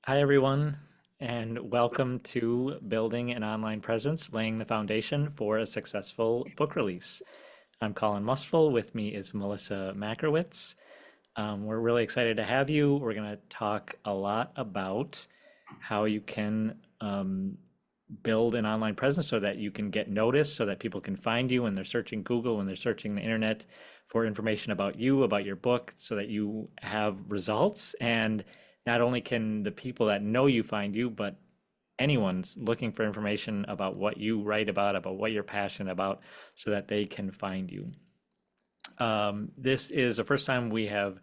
Hi, everyone, and welcome to Building an Online Presence, Laying the Foundation for a Successful Book Release. I'm Colin Mustful. With me is Melissa Makrowitz. We're really excited to have you. We're going to talk a lot about how you can build an online presence so that you can get noticed, so that people can find you when they're searching Google, when they're searching the internet for information about you, about your book, so that you have results. And not only can the people that know you find you, but anyone's looking for information about what you write about what you're passionate about, so that they can find you. This is the first time we have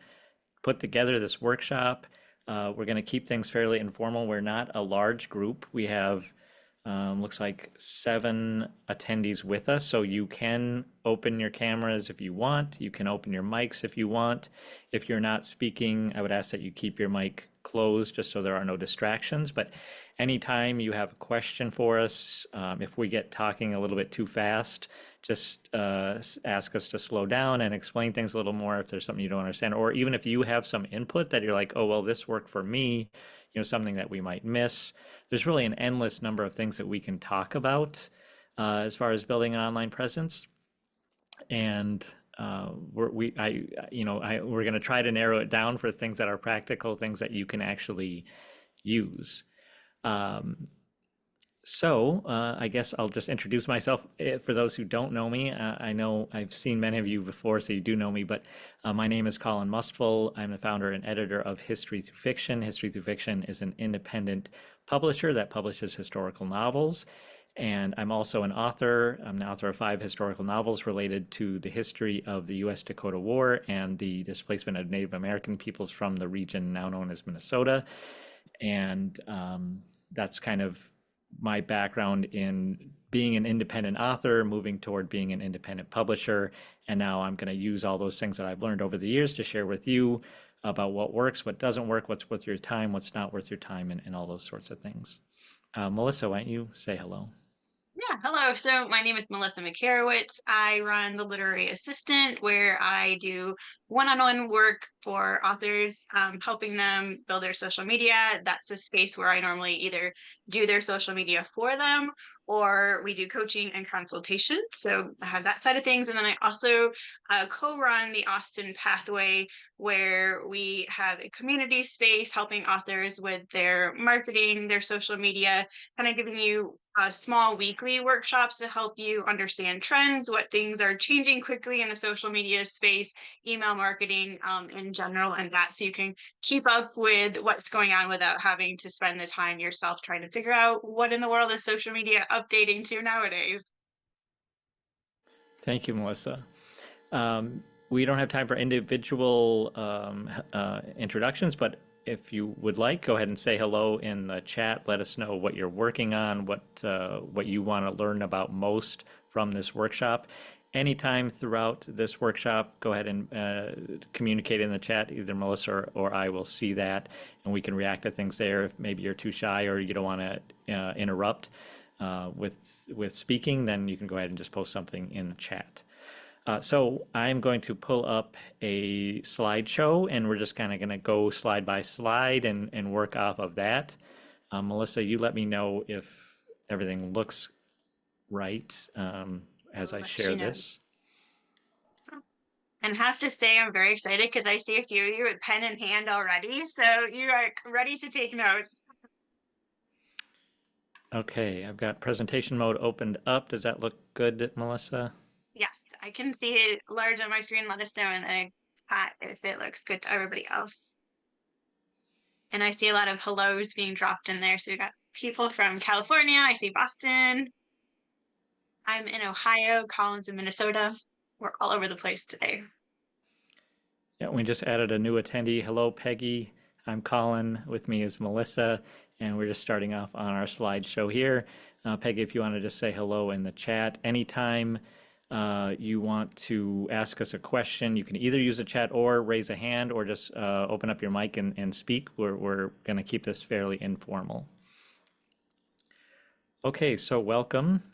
put together this workshop. We're going to keep things fairly informal. We're not a large group. We have looks like 7 attendees with us, so you can open your cameras if you want. You can open your mics if you want. If you're not speaking, I would ask that you keep your mic closed just so there are no distractions. But anytime you have a question for us, if we get talking a little bit too fast, just ask us to slow down and explain things a little more if there's something you don't understand. Or even if you have some input that you're like, oh, well, this worked for me, something that we might miss. There's really an endless number of things that we can talk about as far as building an online presence. And we're going to try to narrow it down for things that are practical, things that you can actually use. I guess I'll just introduce myself for those who don't know me. I know I've seen many of you before, so you do know me, but my name is Colin Mustful. I'm the founder and editor of History Through Fiction. History Through Fiction is an independent publisher that publishes historical novels. And I'm also an author. I'm the author of 5 historical novels related to the history of the US Dakota War and the displacement of Native American peoples from the region now known as Minnesota. And that's kind of my background in being an independent author, moving toward being an independent publisher. And now I'm going to use all those things that I've learned over the years to share with you about what works, what doesn't work, what's worth your time, what's not worth your time, and all those sorts of things. Melissa, why don't you say hello? Yeah, hello. So my name is Melissa McCarowitz. I run the Literary Assistant, where I do one-on-one work for authors, helping them build their social media. That's the space where I normally either do their social media for them or we do coaching and consultation. So I have that side of things. And then I also co-run the Austin Pathway, where we have a community space helping authors with their marketing, their social media, kind of giving you small weekly workshops to help you understand trends, what things are changing quickly in the social media space, email marketing in general, and that so you can keep up with what's going on without having to spend the time yourself trying to figure out what in the world is social media updating to nowadays. Thank you, Melissa. We don't have time for individual introductions, but if you would like, go ahead and say hello in the chat. Let us know what you're working on, what you want to learn about most from this workshop. Anytime throughout this workshop, go ahead and communicate in the chat. Either Melissa or I will see that, and we can react to things there. If maybe you're too shy or you don't want to interrupt with speaking, then you can go ahead and just post something in the chat. So I'm going to pull up a slideshow, and we're just kind of going to go slide by slide and work off of that. Melissa, you let me know if everything looks right as I'll I let share you know. this. So, and have to say, I'm very excited because I see a few of you with pen in hand already. So you are ready to take notes. Okay, I've got presentation mode opened up. Does that look good, Melissa? Yes, I can see it large on my screen. Let us know in the chat if it looks good to everybody else. And I see a lot of hellos being dropped in there. So we got people from California. I see Boston. I'm in Ohio. Collins in Minnesota. We're all over the place today. Yeah, we just added a new attendee. Hello, Peggy. I'm Colin. With me is Melissa, and we're just starting off on our slideshow here. Peggy, if you want to just say hello in the chat. Anytime you want to ask us a question, you can either use the chat or raise a hand or just open up your mic and speak. We're going to keep this fairly informal. Okay, so welcome.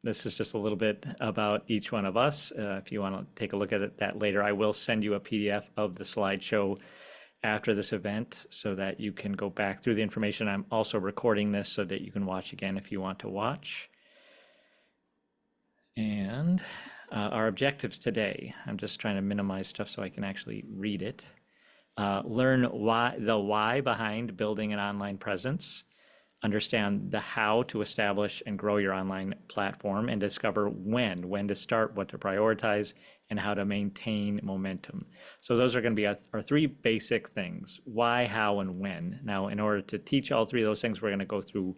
This is just a little bit about each one of us. If you want to take a look at that later, I will send you a PDF of the slideshow after this event so that you can go back through the information. I'm also recording this so that you can watch again if you want to watch. And our objectives today, I'm just trying to minimize stuff so I can actually read it. Learn the why behind building an online presence, understand the how to establish and grow your online platform, and discover when to start, what to prioritize, and how to maintain momentum. So those are going to be our three basic things: why, how, and when. Now, in order to teach all three of those things, we're going to go through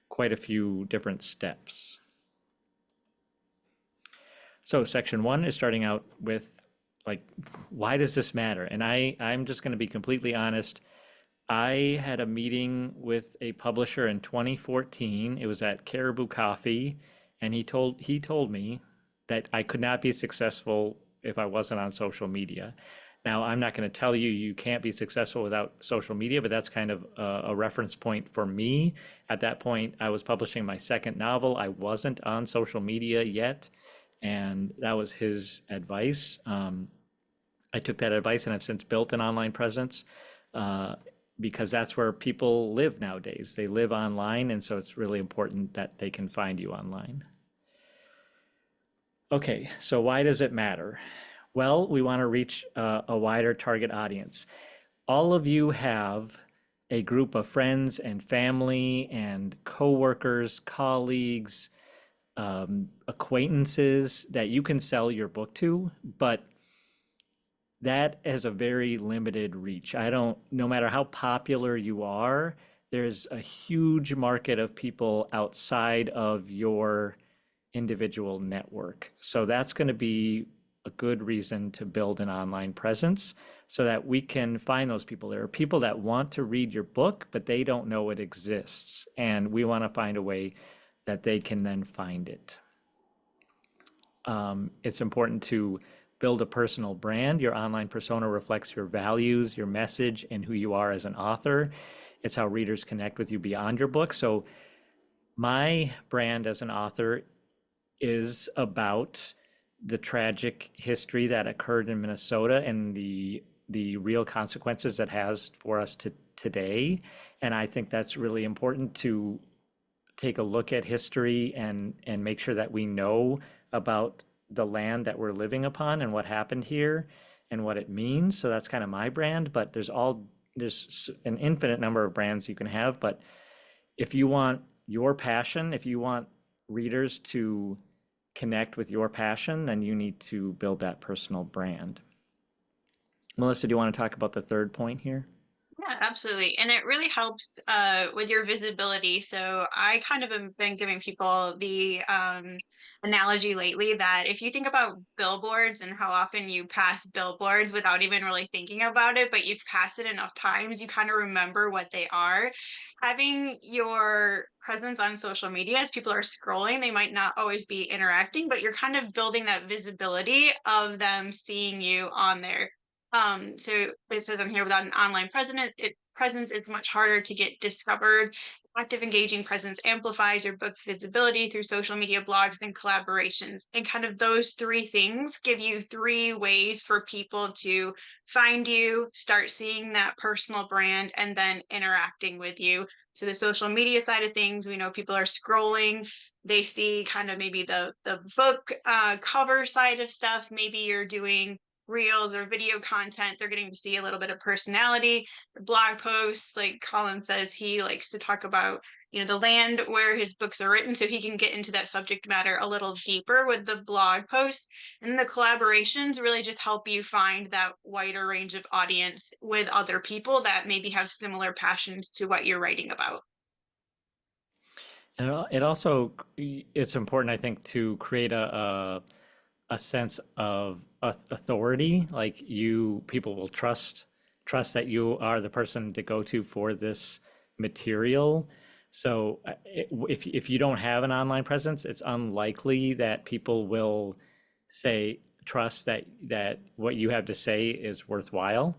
quite a few different steps. So section one is starting out with, like, why does this matter? And I'm just going to be completely honest. I had a meeting with a publisher in 2014. It was at Caribou Coffee, and he told me that I could not be successful if I wasn't on social media. Now, I'm not going to tell you you can't be successful without social media, but that's kind of a reference point for me. At that point, I was publishing my second novel. I wasn't on social media yet, and that was his advice. I took that advice and I've since built an online presence uh, because that's where people live nowadays. They live online, and so it's really important that they can find you online. Okay, so why does it matter? Well, we want to reach a wider target audience. All of you have a group of friends and family and coworkers, colleagues, acquaintances that you can sell your book to, but that has a very limited reach. No matter how popular you are, there's a huge market of people outside of your individual network. So that's going to be a good reason to build an online presence so that we can find those people. There are people that want to read your book, but they don't know it exists. And we want to find a way that they can then find it. It's important to build a personal brand. Your online persona reflects your values, your message, and who you are as an author. It's how readers connect with you beyond your book. So my brand as an author is about the tragic history that occurred in Minnesota and the real consequences it has for us today. And I think that's really important to take a look at history and make sure that we know about the land that we're living upon and what happened here and what it means. So that's kind of my brand, but there's an infinite number of brands you can have. But if you want your passion, if you want readers to connect with your passion, then you need to build that personal brand. Melissa, do you want to talk about the third point here? Yeah, absolutely. And it really helps with your visibility. So I kind of have been giving people the analogy lately that if you think about billboards and how often you pass billboards without even really thinking about it, but you've passed it enough times, you kind of remember what they are. Having your presence on social media as people are scrolling, they might not always be interacting, but you're kind of building that visibility of them seeing you on there. So it says on here, without an online presence, it's much harder to get discovered. Active engaging presence amplifies your book visibility through social media, blogs, and collaborations. And kind of those three things give you three ways for people to find you, start seeing that personal brand, and then interacting with you. So the social media side of things, we know people are scrolling. They see kind of maybe the book cover side of stuff. Maybe you're doing reels or video content, they're getting to see a little bit of personality. The blog posts, like Colin says, he likes to talk about, the land where his books are written, so he can get into that subject matter a little deeper with the blog posts. And the collaborations really just help you find that wider range of audience with other people that maybe have similar passions to what you're writing about. And it also it's important, I think, to create a sense of authority. Like, people will trust that you are the person to go to for this material. So if you don't have an online presence, it's unlikely that people will say trust that what you have to say is worthwhile.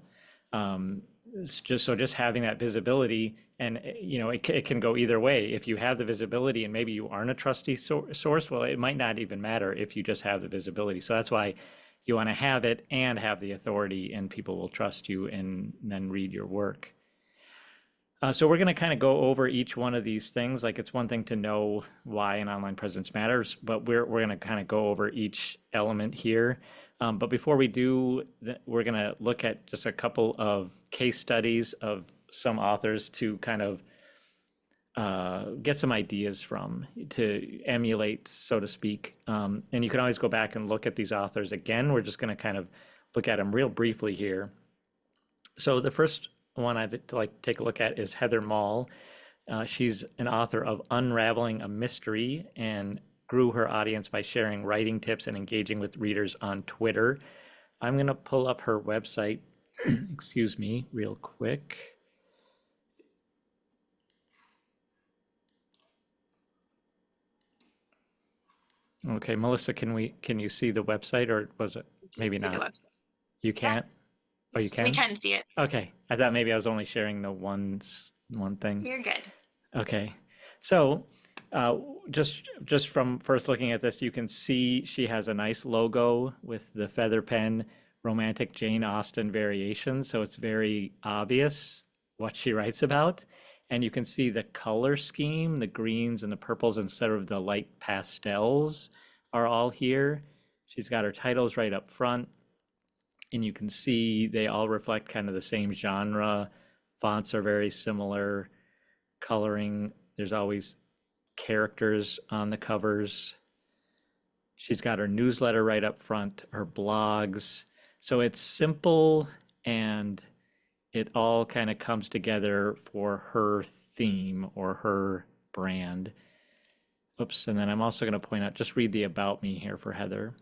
Um, it's just having that visibility, and it can go either way. If you have the visibility and maybe you aren't a trusty source, well, it might not even matter if you just have the visibility. So that's why you want to have it and have the authority, and people will trust you and then read your work. So we're going to kind of go over each one of these things. Like it's one thing to know why an online presence matters, but we're going to kind of go over each element here. But before we do, we're going to look at just a couple of case studies of some authors to kind of get some ideas from, to emulate, so to speak. And you can always go back and look at these authors again. We're just going to kind of look at them real briefly here. So the first one I'd like to take a look at is Heather Mall. She's an author of Unraveling a Mystery and grew her audience by sharing writing tips and engaging with readers on Twitter. I'm going to pull up her website, excuse me, real quick. Okay, Melissa, can you see the website, or was it You can maybe see the not? website. You Yeah, can't? Oh, you yes, we can? can see it. Okay. I thought maybe I was only sharing the one thing. You're good. Okay. So, uh, just from first looking at this, you can see she has a nice logo with the feather pen, romantic Jane Austen variation. So it's very obvious what she writes about. And you can see the color scheme, the greens and the purples instead of the light pastels are all here. She's got her titles right up front, and you can see they all reflect kind of the same genre. Fonts are very similar. Coloring, there's always characters on the covers. She's got her newsletter right up front, her blogs. So it's simple, and it all kind of comes together for her theme or her brand. Oops, and then I'm also going to point out, just read the about me here for Heather.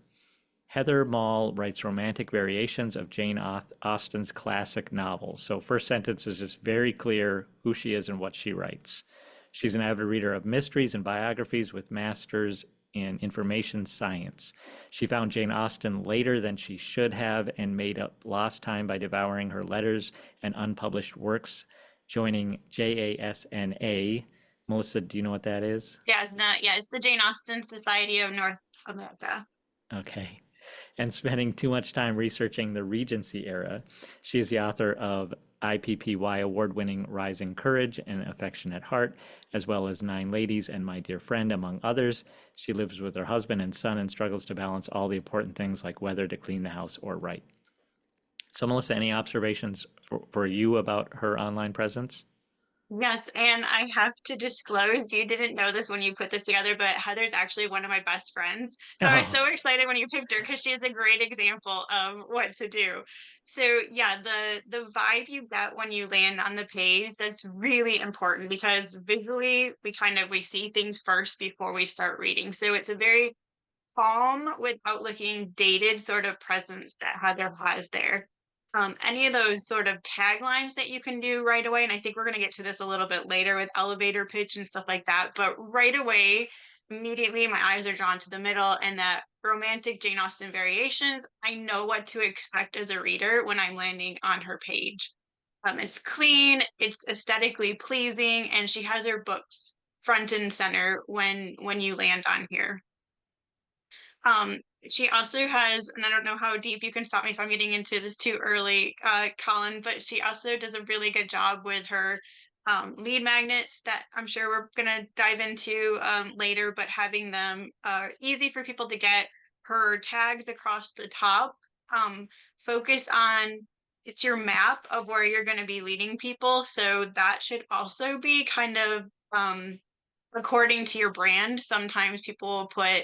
Heather Mall writes romantic variations of Jane Austen's classic novels. So first sentence is just very clear who she is and what she writes. She's an avid reader of mysteries and biographies with masters in information science. She found Jane Austen later than she should have and made up lost time by devouring her letters and unpublished works, joining JASNA. Melissa, do you know what that is? Yeah, it's not. Yeah, it's the Jane Austen Society of North America. Okay. And spending too much time researching the Regency era. She is the author of IPPY award-winning Rising Courage and Affectionate Heart, as well as Nine Ladies and My Dear Friend, among others. She lives with her husband and son and struggles to balance all the important things like whether to clean the house or write. So, Melissa, any observations for you about her online presence? Yes, and I have to disclose, you didn't know this when you put this together, but Heather's actually one of my best friends. So I was Oh, so excited when you picked her because she is a great example of what to do. So yeah, the vibe you get when you land on the page, that's really important because visually we see things first before we start reading. So it's a very calm without looking dated sort of presence that Heather has there. Any of those sort of taglines that you can do right away, and I think we're going to get to this a little bit later with elevator pitch and stuff like that, but right away, immediately my eyes are drawn to the middle and that romantic Jane Austen variations. I know what to expect as a reader when I'm landing on her page. It's clean, it's aesthetically pleasing, and she has her books front and center when you land on here. Um, she also has, and I don't know how deep you can stop me if I'm getting into this too early, Colin, but she also does a really good job with her lead magnets that I'm sure we're going to dive into later, but having them easy for people to get. Her tags across the top focus on it's your map of where you're going to be leading people. So that should also be kind of according to your brand. Sometimes people will put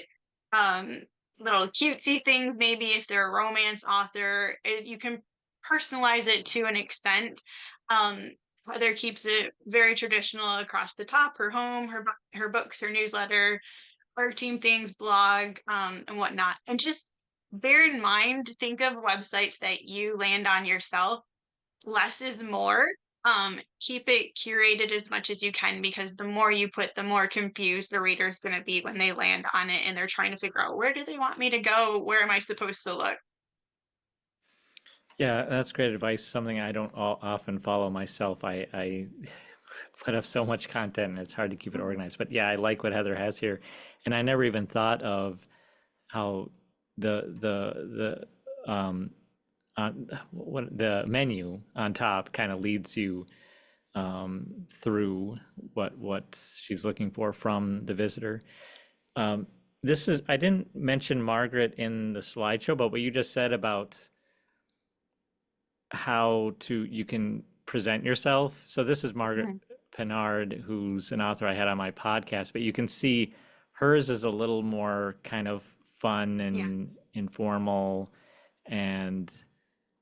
um, little cutesy things, maybe if they're a romance author. You can personalize it to an extent. Heather keeps it very traditional across the top, her home, her books, her newsletter, art team things, blog, and whatnot. And just bear in mind, think of websites that you land on yourself. Less is more. Keep it curated as much as you can because the more you put, the more confused the reader's going to be when they land on it and they're trying to figure out where do they want me to go? Where am I supposed to look? yeah, that's great advice. Something I don't often follow myself. I put up so much content and it's hard to keep it organized. But yeah, I like what Heather has here. And I never even thought of how the on what the menu on top kind of leads you through what she's looking for from the visitor. Um, this is I didn't mention Margaret in the slideshow, but what you just said about how to you can present yourself. So this is Margaret Mhm. Pinard, who's an author I had on my podcast, but you can see hers is a little more kind of fun Yeah, and informal. And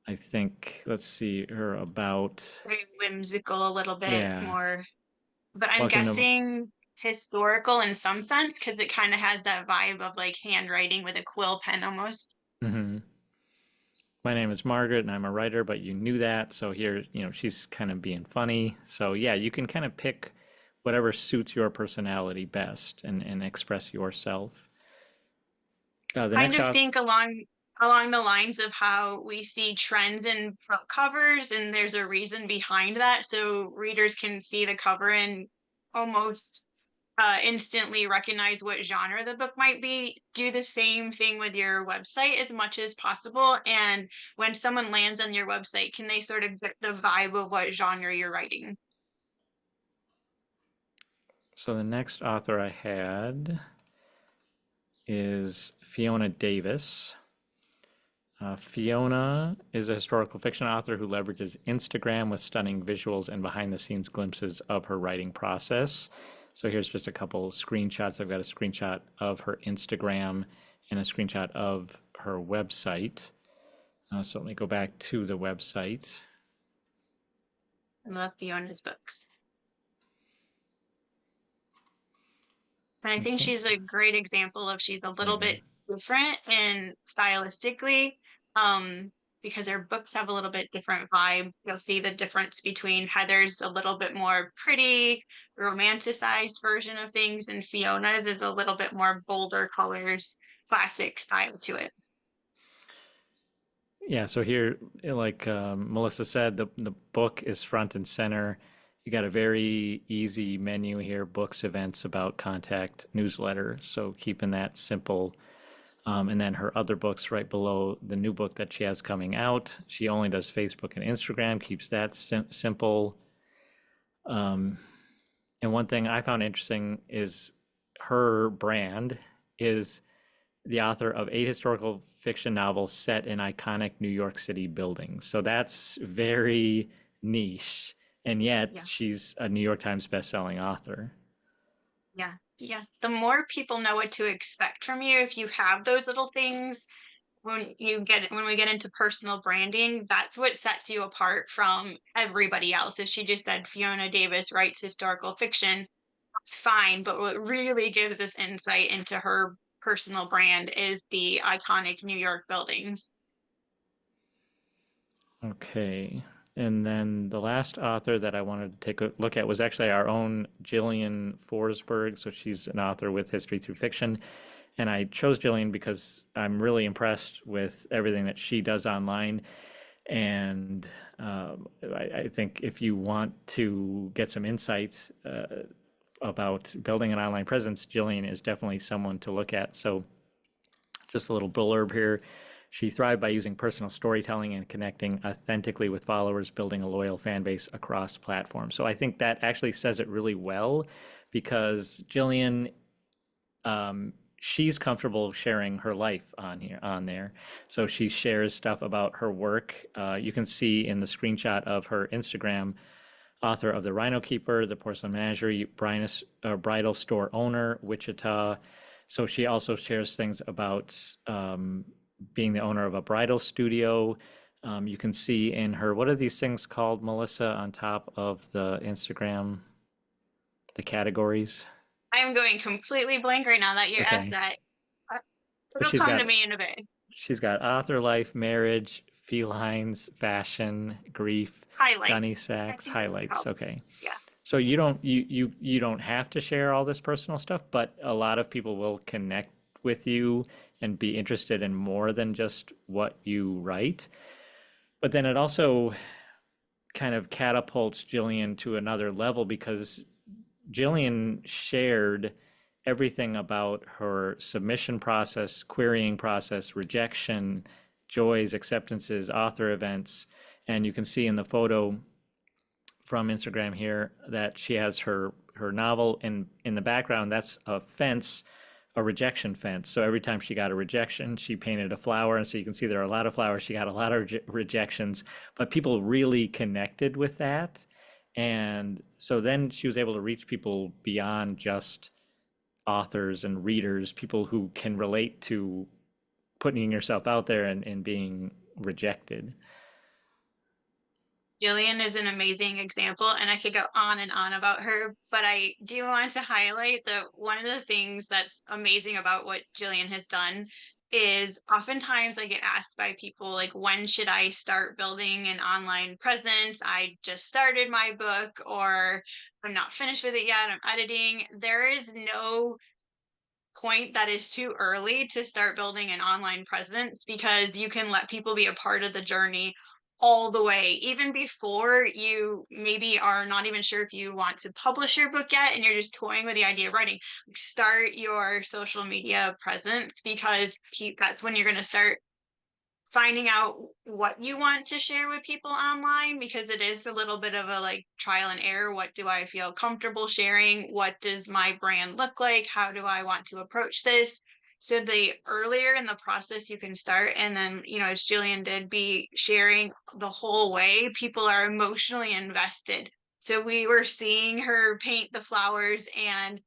I think, let's see, her about, very whimsical, a little bit yeah, more, but I'm welcome to, guessing historical in some sense because it kind of has that vibe of like handwriting with a quill pen almost. mhm. My name is Margaret and I'm a writer, but you knew that. So here, she's kind of being funny. So yeah, you can kind of pick whatever suits your personality best and express yourself. The Kind next of author, think along the lines of how we see trends in book covers, and there's a reason behind that, so readers can see the cover and almost instantly recognize what genre the book might be. Do the same thing with your website as much as possible. And when someone lands on your website, can they sort of get the vibe of what genre you're writing? so the next author I had is Fiona Davis. Fiona is a historical fiction author who leverages Instagram with stunning visuals and behind the scenes glimpses of her writing process. So here's just a couple screenshots. I've got a screenshot of her Instagram and a screenshot of her website. So let me go back to the website. I love Fiona's books. And I think Okay. she's a great example of she's a little Mm-hmm. bit different and stylistically, um, because her books have a little bit different vibe. You'll see the difference between Heather's a little bit more pretty, romanticized version of things, and Fiona's is a little bit more bolder colors, classic style to it. Yeah, so here, like Melissa said, the book is front and center. You got a very easy menu here: books, events, about, contact, newsletter. So keeping that simple. And then her other books right below the new book that she has coming out. She only does Facebook and Instagram, keeps that simple. And one thing I found interesting is her brand is the author of 8 historical fiction novels set in iconic New York City buildings. So that's very niche. And yet Yeah. she's a New York Times bestselling author. Yeah. Yeah. The more people know what to expect from you, if you have those little things, when we get into personal branding, that's what sets you apart from everybody else. If she just said Fiona Davis writes historical fiction, that's fine. But what really gives us insight into her personal brand is the iconic New York buildings. Okay. And then the last author that I wanted to take a look at was actually our own Jillian Forsberg. So she's an author with History Through Fiction. And I chose Jillian because I'm really impressed with everything that she does online. And I think if you want to get some insights about building an online presence, Jillian is definitely someone to look at. So just a little blurb here. She thrived by using personal storytelling and connecting authentically with followers, building a loyal fan base across platforms. So I think that actually says it really well because Jillian, she's comfortable sharing her life on there. So she shares stuff about her work. You can see in the screenshot of her Instagram, author of The Rhino Keeper, The Porcelain Menagerie, Bridal Store Owner, Wichita. So she also shares things about being the owner of a bridal studio. You can see in her, what are these things called, Melissa, on top of the Instagram, the categories? I am going completely blank right now that you asked Okay. that. Uh, But It'll come to me in a bit. she's got author life, marriage, felines, fashion, grief, gunny Highlights. I sacks, think that's what they're highlights. called. Okay. Yeah. So you don't have to share all this personal stuff, but a lot of people will connect with you and be interested in more than just what you write. But then it also kind of catapults Jillian to another level because Jillian shared everything about her submission process, querying process, rejection, joys, acceptances, author events. And you can see in the photo from Instagram here that she has her novel in the background. That's a fence, a rejection fence. So every time she got a rejection, she painted a flower, and so you can see there are a lot of flowers. She got a lot of rejections, but people really connected with that, and so then she was able to reach people beyond just authors and readers, people who can relate to putting yourself out there and being rejected. Jillian is an amazing example, and I could go on and on about her, but I do want to highlight that one of the things that's amazing about what Jillian has done is oftentimes I get asked by people, like, when should I start building an online presence? I just started my book, or I'm not finished with it yet, I'm editing. There is no point that is too early to start building an online presence because you can let people be a part of the journey all the way, even before you maybe are not even sure if you want to publish your book yet and you're just toying with the idea of writing. Start your social media presence because that's when you're going to start finding out what you want to share with people online, because it is a little bit of a like trial and error. What do I feel comfortable sharing? What does my brand look like? How do I want to approach this? So the earlier in the process you can start, and then, as Jillian did, be sharing the whole way, people are emotionally invested. So we were seeing her paint the flowers and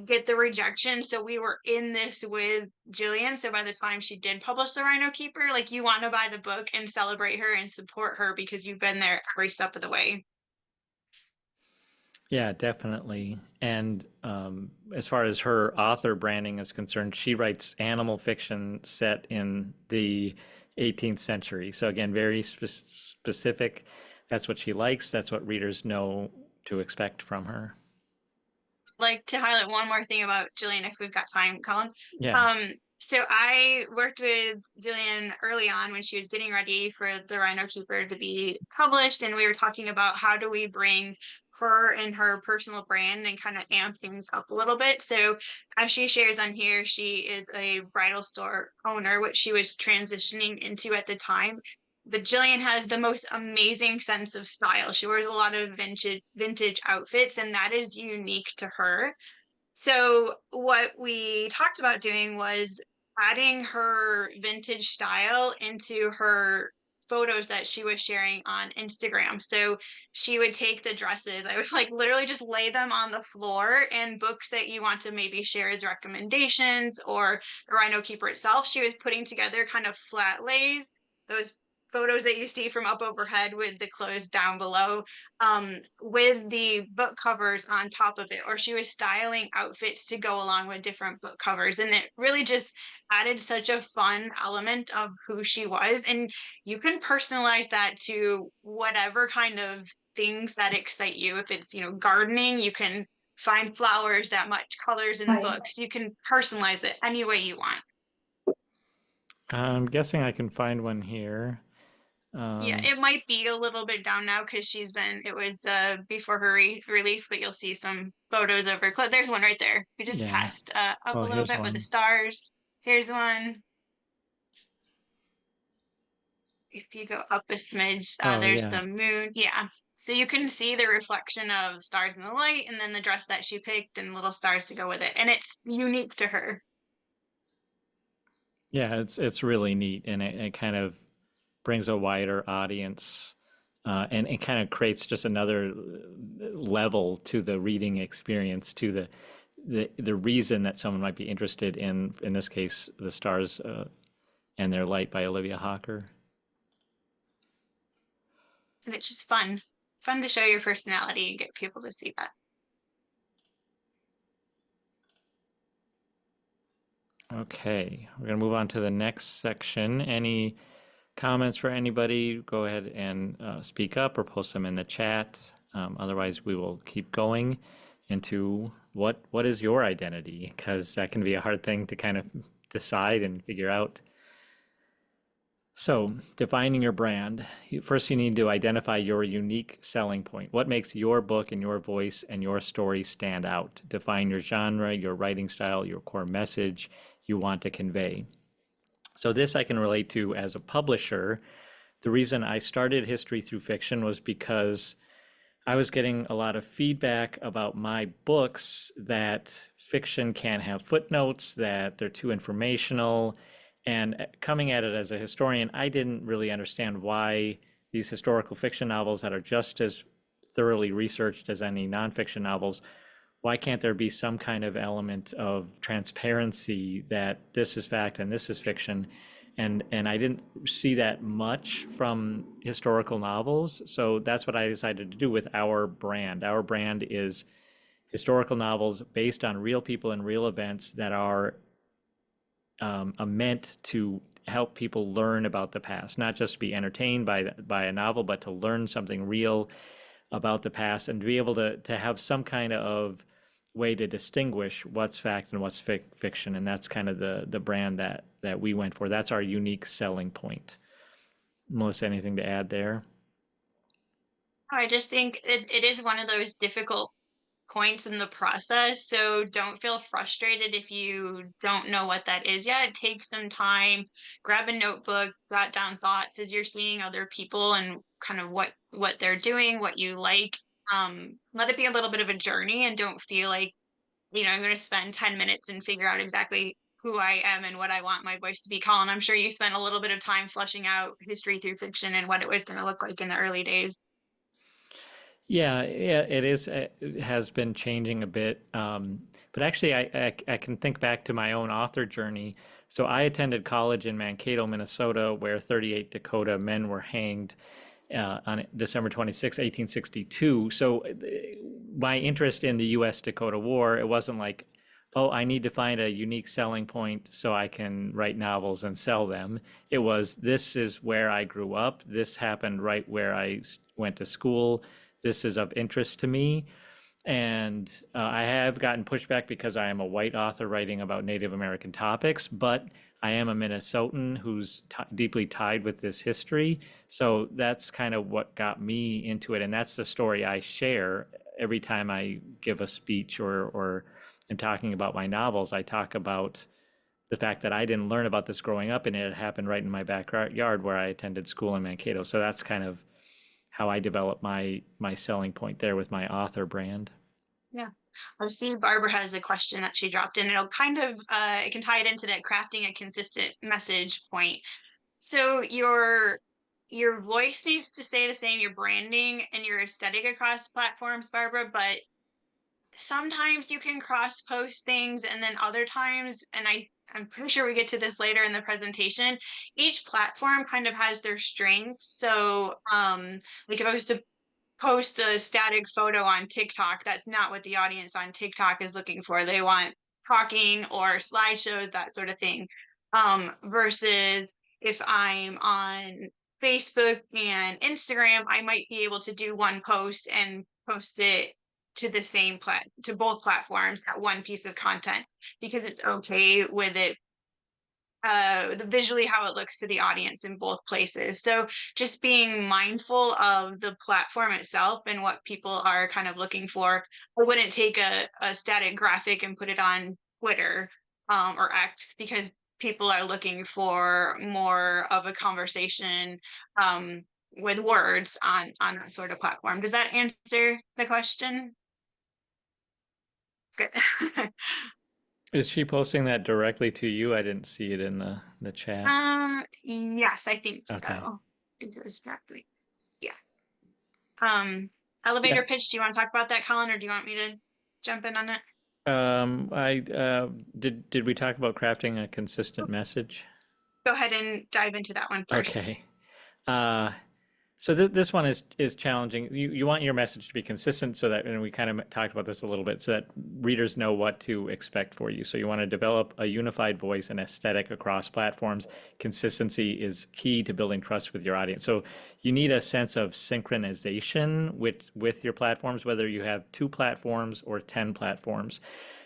get the rejection. So we were in this with Jillian. So by the time she did publish The Rhino Keeper, like, you want to buy the book and celebrate her and support her because you've been there every step of the way. Yeah, definitely. And as far as her author branding is concerned, she writes animal fiction set in the 18th century. So again, very specific. That's what she likes. That's what readers know to expect from her. Like to highlight one more thing about Jillian, if we've got time, Colin. Yeah. So I worked with Jillian early on when she was getting ready for The Rhino Keeper to be published, and we were talking about how do we bring her and her personal brand and kind of amp things up a little bit. So as she shares on here, she is a bridal store owner, which she was transitioning into at the time. But Jillian has the most amazing sense of style. She wears a lot of vintage outfits, and that is unique to her. So what we talked about doing was adding her vintage style into her photos that she was sharing on Instagram. So she would take the dresses. I was like, literally just lay them on the floor, and books that you want to maybe share as recommendations, or the Rhino Keeper itself. She was putting together kind of flat lays, those photos that you see from up overhead with the clothes down below, with the book covers on top of it, or she was styling outfits to go along with different book covers. And it really just added such a fun element of who she was. And you can personalize that to whatever kind of things that excite you. If it's, gardening, you can find flowers that match colors in books. You can personalize it any way you want. I'm guessing I can find one here. Yeah, Um, it might be a little bit down now because it was before her release, but you'll see some photos of her. There's one right there. We just yeah. passed up Oh, a little here's bit with the one. stars. Here's one. If you go up a smidge, Oh, there's yeah. the moon. Yeah. So you can see the reflection of stars in the light, and then the dress that she picked and little stars to go with it. And it's unique to her. Yeah, it's really neat, and it kind of brings a wider audience, and it kind of creates just another level to the reading experience, to the reason that someone might be interested in this case, The Stars and Their Light by Olivia Hawker. And it's just fun. Fun to show your personality and get people to see that. Okay, we're gonna move on to the next section. Any comments for anybody? Go ahead and speak up or post them in the chat. Otherwise, we will keep going into what is your identity, because that can be a hard thing to kind of decide and figure out. So, defining your brand. First, you need to identify your unique selling point. What makes your book and your voice and your story stand out? Define your genre, your writing style, your core message you want to convey. So this I can relate to as a publisher. The reason I started History Through Fiction was because I was getting a lot of feedback about my books that fiction can't have footnotes, that they're too informational. And coming at it as a historian, I didn't really understand why these historical fiction novels that are just as thoroughly researched as any nonfiction novels, why can't there be some kind of element of transparency that this is fact and this is fiction? And I didn't see that much from historical novels. So that's what I decided to do with our brand. Our brand is historical novels based on real people and real events that are meant to help people learn about the past, not just be entertained by a novel, but to learn something real about the past and to be able to have some kind of way to distinguish what's fact and what's fiction. And that's kind of the brand that we went for. That's our unique selling point. Melissa, anything to add there? I just think it is one of those difficult points in the process. So don't feel frustrated if you don't know what that is yet. Take some time, grab a notebook, jot down thoughts as you're seeing other people and kind of what they're doing, what you like. Let it be a little bit of a journey and don't feel like, I'm going to spend 10 minutes and figure out exactly who I am and what I want my voice to be. Colin, I'm sure you spent a little bit of time fleshing out History Through Fiction and what it was going to look like in the early days. Yeah, yeah, it is. It has been changing a bit. But actually, I can think back to my own author journey. So I attended college in Mankato, Minnesota, where 38 Dakota men were hanged on December 26, 1862. So my interest in the U.S. Dakota War, it wasn't like, oh, I need to find a unique selling point so I can write novels and sell them. It was, this is where I grew up. This happened right where I went to school. This is of interest to me. And I have gotten pushback because I am a white author writing about Native American topics, but I am a Minnesotan who's deeply tied with this history. So that's kind of what got me into it. And that's the story I share every time I give a speech or am talking about my novels. I talk about the fact that I didn't learn about this growing up and it happened right in my backyard where I attended school in Mankato. So that's kind of how I develop my selling point there with my author brand. Yeah. I see Barbara has a question that she dropped in. It'll kind of it can tie it into that crafting a consistent message point. So your voice needs to stay the same, your branding and your aesthetic across platforms, Barbara, but sometimes you can cross post things and then other times, and I'm pretty sure we get to this later in the presentation, each platform kind of has their strengths. So like if I was to post a static photo on TikTok, that's not what the audience on TikTok is looking for. They want talking or slideshows, that sort of thing. Versus if I'm on Facebook and Instagram, I might be able to do one post and post it to the same to both platforms, that one piece of content, because it's okay with it the visually how it looks to the audience in both places. So just being mindful of the platform itself and what people are kind of looking for. I wouldn't take a static graphic and put it on Twitter or X because people are looking for more of a conversation with words on that sort of platform. Does that answer the question? Good. Is she posting that directly to you? I didn't see it in the chat. Yes, I think Okay. so. It goes directly. Yeah. Yeah. Elevator pitch, do you want to talk about that, Colin, or do you want me to jump in on it? I did we talk about crafting a consistent message? Go ahead and dive into that one first. Okay. Uh, So this one is challenging. You want your message to be consistent so that, and we kind of talked about this a little bit, so that readers know what to expect for you. So you want to develop a unified voice and aesthetic across platforms. Consistency is key to building trust with your audience. So you need a sense of synchronization with your platforms, whether you have 2 platforms or 10 platforms.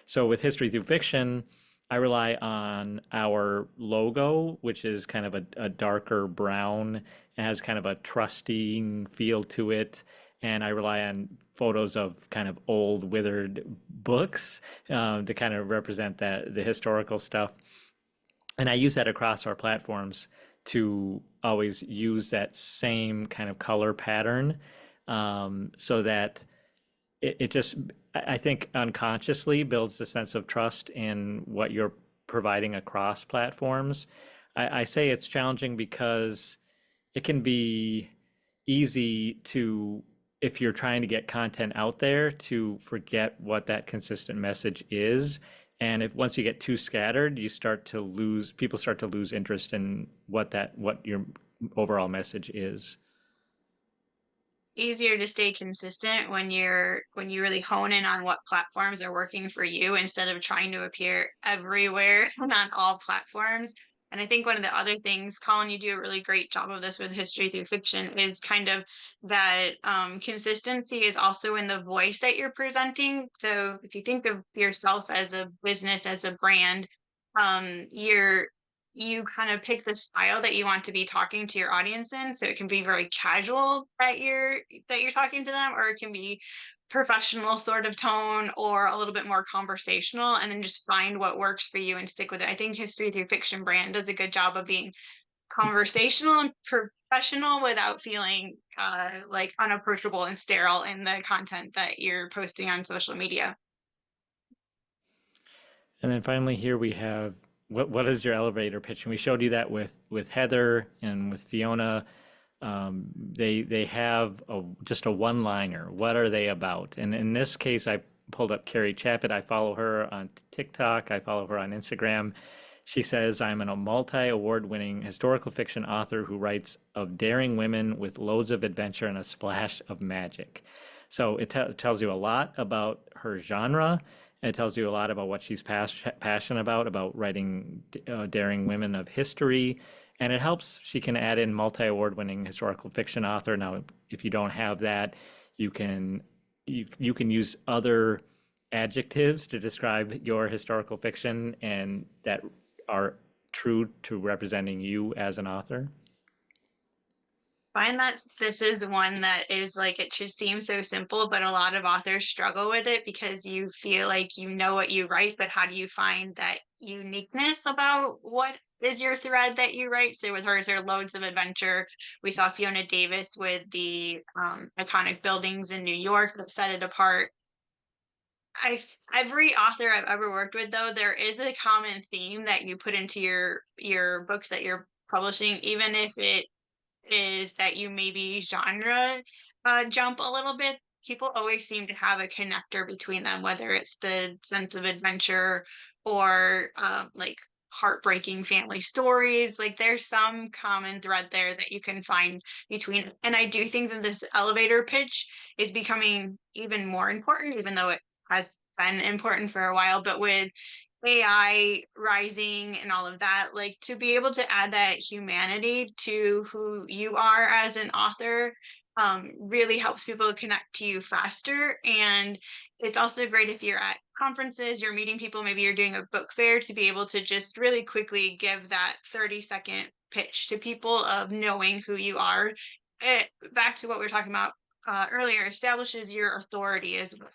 So with History Through Fiction, I rely on our logo, which is kind of a darker brown and has kind of a trusting feel to it. And I rely on photos of kind of old, withered books to kind of represent that the historical stuff. And I use that across our platforms to always use that same kind of color pattern, so that it just, I think, unconsciously builds a sense of trust in what you're providing across platforms. I say it's challenging because it can be easy to, if you're trying to get content out there, to forget what that consistent message is. And if once you get too scattered, you start to lose, people start to lose interest in what your overall message is. Easier to stay consistent when you really hone in on what platforms are working for you instead of trying to appear everywhere and on all platforms. And I think one of the other things, Colin, you do a really great job of this with history through fiction, is kind of that consistency is also in the voice that you're presenting. So if you think of yourself as a business, as a brand, you're you kind of pick the style that you want to be talking to your audience in. So it can be very casual that you're talking to them, or it can be professional sort of tone or a little bit more conversational, and then just find what works for you and stick with it. I think History Through Fiction brand does a good job of being conversational and professional without feeling like unapproachable and sterile in the content that you're posting on social media. And then finally here we have, what is your elevator pitch? And we showed you that with Heather and with Fiona. They have just a one-liner. What are they about? And in this case, I pulled up Carrie Chappett. I follow her on TikTok. I follow her on Instagram. She says, I'm a multi-award-winning historical fiction author who writes of daring women with loads of adventure and a splash of magic. So it tells you a lot about her genre. It tells you a lot about what she's passionate about writing daring women of history. And it helps. She can add in multi-award winning historical fiction author. Now, if you don't have that, you can you can use other adjectives to describe your historical fiction and that are true to representing you as an author. Find that this is one that is like it should seem so simple, but a lot of authors struggle with it because you feel like you know what you write, but how do you find that uniqueness about what is your thread that you write? So with hers, there are loads of adventure. We saw Fiona Davis with the iconic buildings in New York that set it apart. Every author I've ever worked with, though, there is a common theme that you put into your books that you're publishing, even if it is that you maybe genre jump a little bit. People always seem to have a connector between them, whether it's the sense of adventure or like heartbreaking family stories. Like there's some common thread there that you can find between. And I do think that this elevator pitch is becoming even more important, even though it has been important for a while. But with AI rising and all of that, like to be able to add that humanity to who you are as an author really helps people connect to you faster. And it's also great if you're at conferences, you're meeting people, maybe you're doing a book fair to be able to just really quickly give that 30-second pitch to people of knowing who you are. Back to what we were talking about earlier, establishes your authority as well.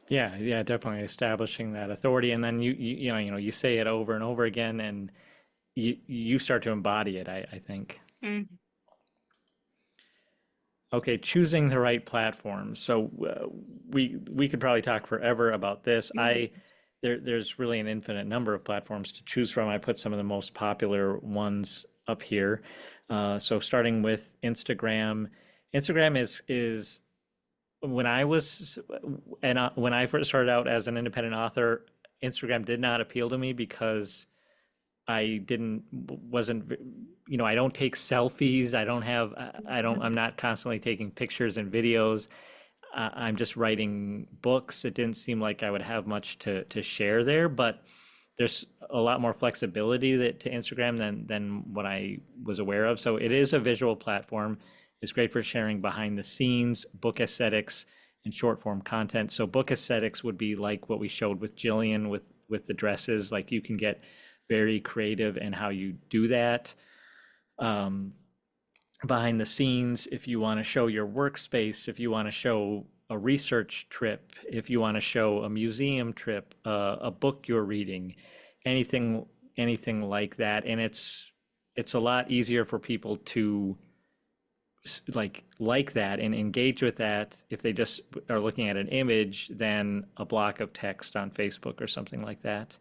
Yeah, yeah, definitely establishing that authority, and then you say it over and over again, and you start to embody it. I think. Mhm. Okay, choosing the right platform. So we could probably talk forever about this. There's really an infinite number of platforms to choose from. I put some of the most popular ones up here. So starting with Instagram. Instagram is when I was and when I first started out as an independent author, Instagram did not appeal to me because I didn't wasn't I don't take selfies. I'm not constantly taking pictures and videos. I'm just writing books. It didn't seem like I would have much to share there, but there's a lot more flexibility to Instagram than what I was aware of. So it is a visual platform. It's great for sharing behind the scenes, book aesthetics, and short form content. So book aesthetics would be like what we showed with Jillian with the dresses. Like you can get very creative in how you do that. Behind the scenes, if you want to show your workspace, if you want to show a research trip, if you want to show a museum trip, a book you're reading, anything anything like that, and it's a lot easier for people to like that and engage with that if they just are looking at an image than a block of text on Facebook or something like that.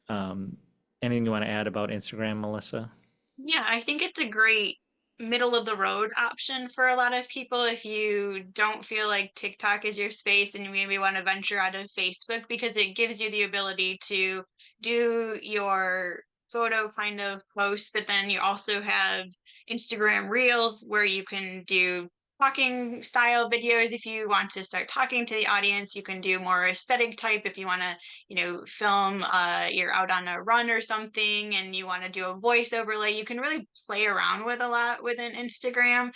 Um, Anything you want to add about Instagram, Melissa? Yeah, I think it's a great middle of the road option for a lot of people if you don't feel like TikTok is your space and you maybe want to venture out of Facebook, because it gives you the ability to do your photo kind of post, but then you also have Instagram Reels where you can do talking style videos if you want to start talking to the audience. You can do more aesthetic type if you want to, film, you're out on a run or something and you want to do a voice overlay. You can really play around with a lot within Instagram.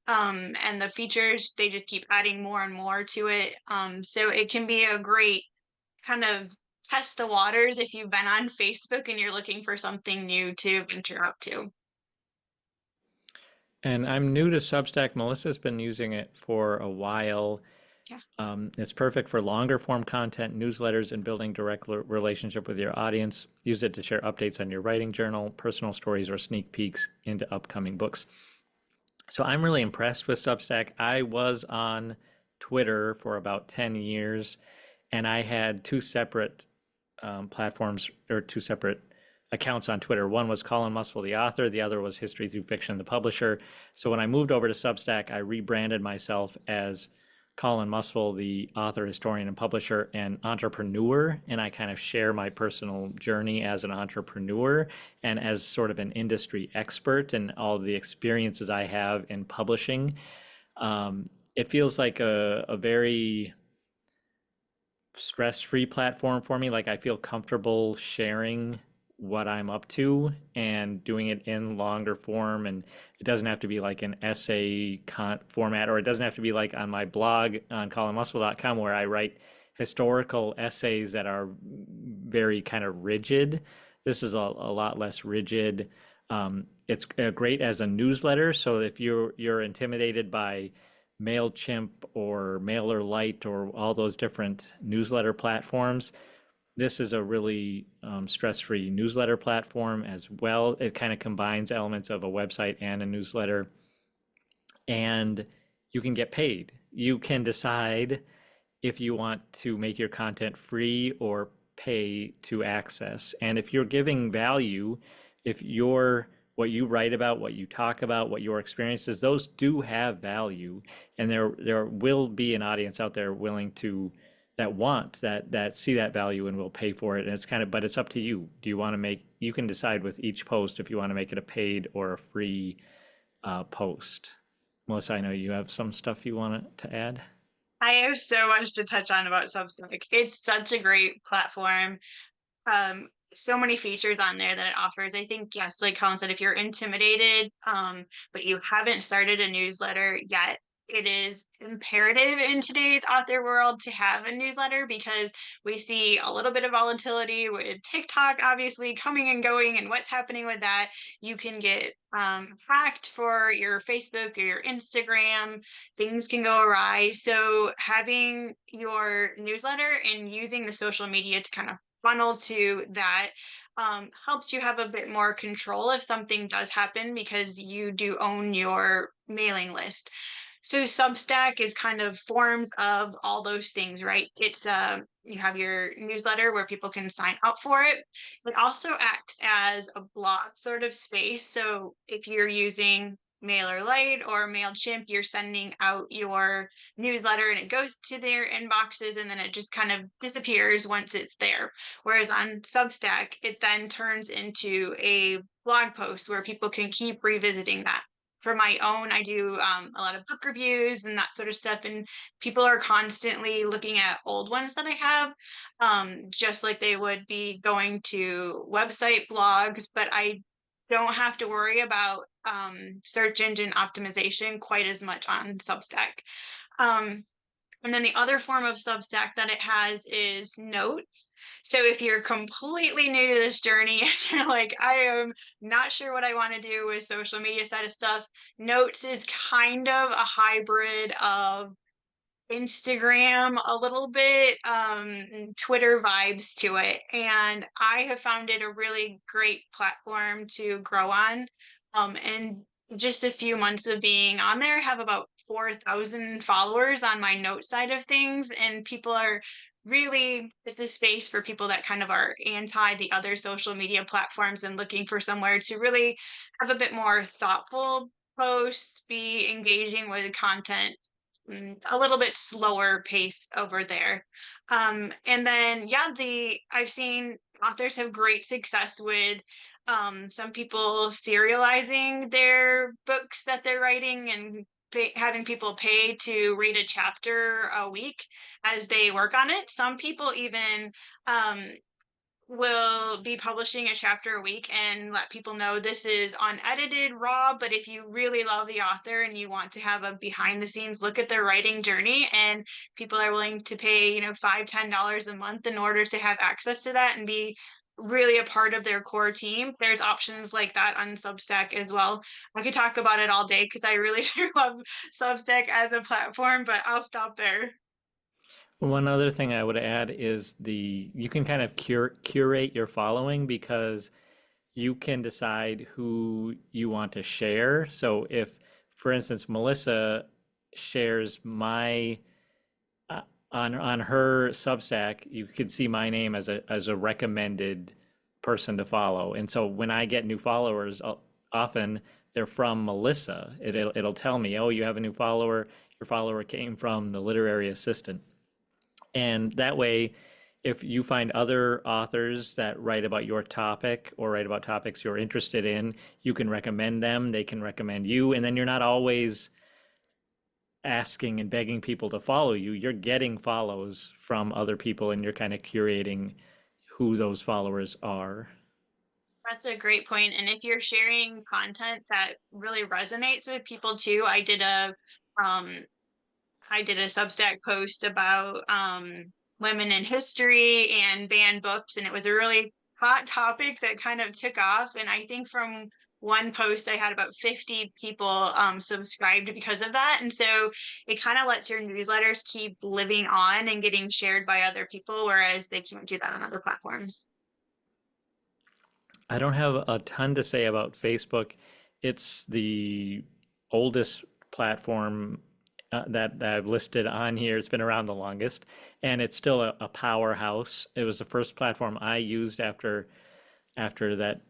And the features, they just keep adding more and more to it. So it can be a great kind of test the waters if you've been on Facebook and you're looking for something new to venture out to. And I'm new to Substack. Melissa's been using it for a while. Yeah. It's perfect for longer form content, newsletters, and building direct relationship with your audience. Use it to share updates on your writing journal, personal stories, or sneak peeks into upcoming books. So I'm really impressed with Substack. I was on Twitter for about 10 years, and I had two separate platforms or two separate accounts on Twitter. One was Colin Muswell, the author. The other was History Through Fiction, the publisher. So when I moved over to Substack, I rebranded myself as Colin Muswell, the author, historian, and publisher, and entrepreneur. And I kind of share my personal journey as an entrepreneur and as sort of an industry expert and all the experiences I have in publishing. It feels like a very stress-free platform for me. Like I feel comfortable sharing what I'm up to and doing it in longer form. And it doesn't have to be like an essay format, or it doesn't have to be like on my blog on colinmuswell.com where I write historical essays that are very kind of rigid. This is a lot less rigid. It's great as a newsletter. So if you're intimidated by MailChimp or MailerLite or all those different newsletter platforms, this is a really stress-free newsletter platform as well. It kind of combines elements of a website and a newsletter, and you can get paid. You can decide if you want to make your content free or pay to access. And if you're giving value, if you're what you write about, what you talk about, what your experiences, those do have value. And there will be an audience out there willing to that see that value and will pay for it. And it's kind of, but it's up to you. Do you want to make, you can decide with each post if you want to make it a paid or a free post. Melissa, I know you have some stuff you want to add. I have so much to touch on about Substack. It's such a great platform. So many features on there that it offers. I think, yes, like Colin said, if you're intimidated, but you haven't started a newsletter yet, it is imperative in today's author world to have a newsletter, because we see a little bit of volatility with TikTok obviously coming and going and what's happening with that. You can get hacked for your Facebook or your Instagram. Things can go awry. So having your newsletter and using the social media to kind of funnel to that helps you have a bit more control if something does happen, because you do own your mailing list. So Substack is kind of forms of all those things, right? It's you have your newsletter where people can sign up for it. It also acts as a blog sort of space. So if you're using MailerLite or MailChimp, you're sending out your newsletter and it goes to their inboxes and then it just kind of disappears once it's there. Whereas on Substack, it then turns into a blog post where people can keep revisiting that. For my own, I do a lot of book reviews and that sort of stuff, and people are constantly looking at old ones that I have, just like they would be going to website blogs. But I don't have to worry about search engine optimization quite as much on Substack. Um, and then the other form of Substack that it has is notes. So if you're completely new to this journey and you're like, I am not sure what I want to do with social media side of stuff, notes is kind of a hybrid of Instagram a little bit, Twitter vibes to it. And I have found it a really great platform to grow on. And just a few months of being on there, I have about 4,000 followers on my note side of things. And people are really, it's a space for people that kind of are anti the other social media platforms and looking for somewhere to really have a bit more thoughtful posts, be engaging with content, a little bit slower pace over there. And then, yeah, I've seen authors have great success with some people serializing their books that they're writing and having people pay to read a chapter a week as they work on it. Some people even um, will be publishing a chapter a week and let people know this is unedited raw, but if you really love the author and you want to have a behind the scenes look at their writing journey, and people are willing to pay, $5-10 a month in order to have access to that and be really a part of their core team. There's options like that on Substack as well. I could talk about it all day because I really do love Substack as a platform, but I'll stop there. One other thing I would add is you can kind of curate your following because you can decide who you want to share. So if, for instance, Melissa shares my on her Substack, you could see my name as a recommended person to follow. And so when I get new followers, often they're from Melissa. It'll tell me, oh, you have a new follower. Your follower came from the literary assistant. And that way, if you find other authors that write about your topic or write about topics you're interested in, you can recommend them, they can recommend you, and then you're not always asking and begging people to follow you. You're getting follows from other people and you're kind of curating who those followers are. That's a great point. And if you're sharing content that really resonates with people too, um I did a Substack post about women in history and banned books, and it was a really hot topic that kind of took off. And I think from one post, I had about 50 people subscribed because of that. And so it kind of lets your newsletters keep living on and getting shared by other people, whereas they can't do that on other platforms. I don't have a ton to say about Facebook. It's the oldest platform that I've listed on here. It's been around the longest, and it's still a powerhouse. It was the first platform I used after that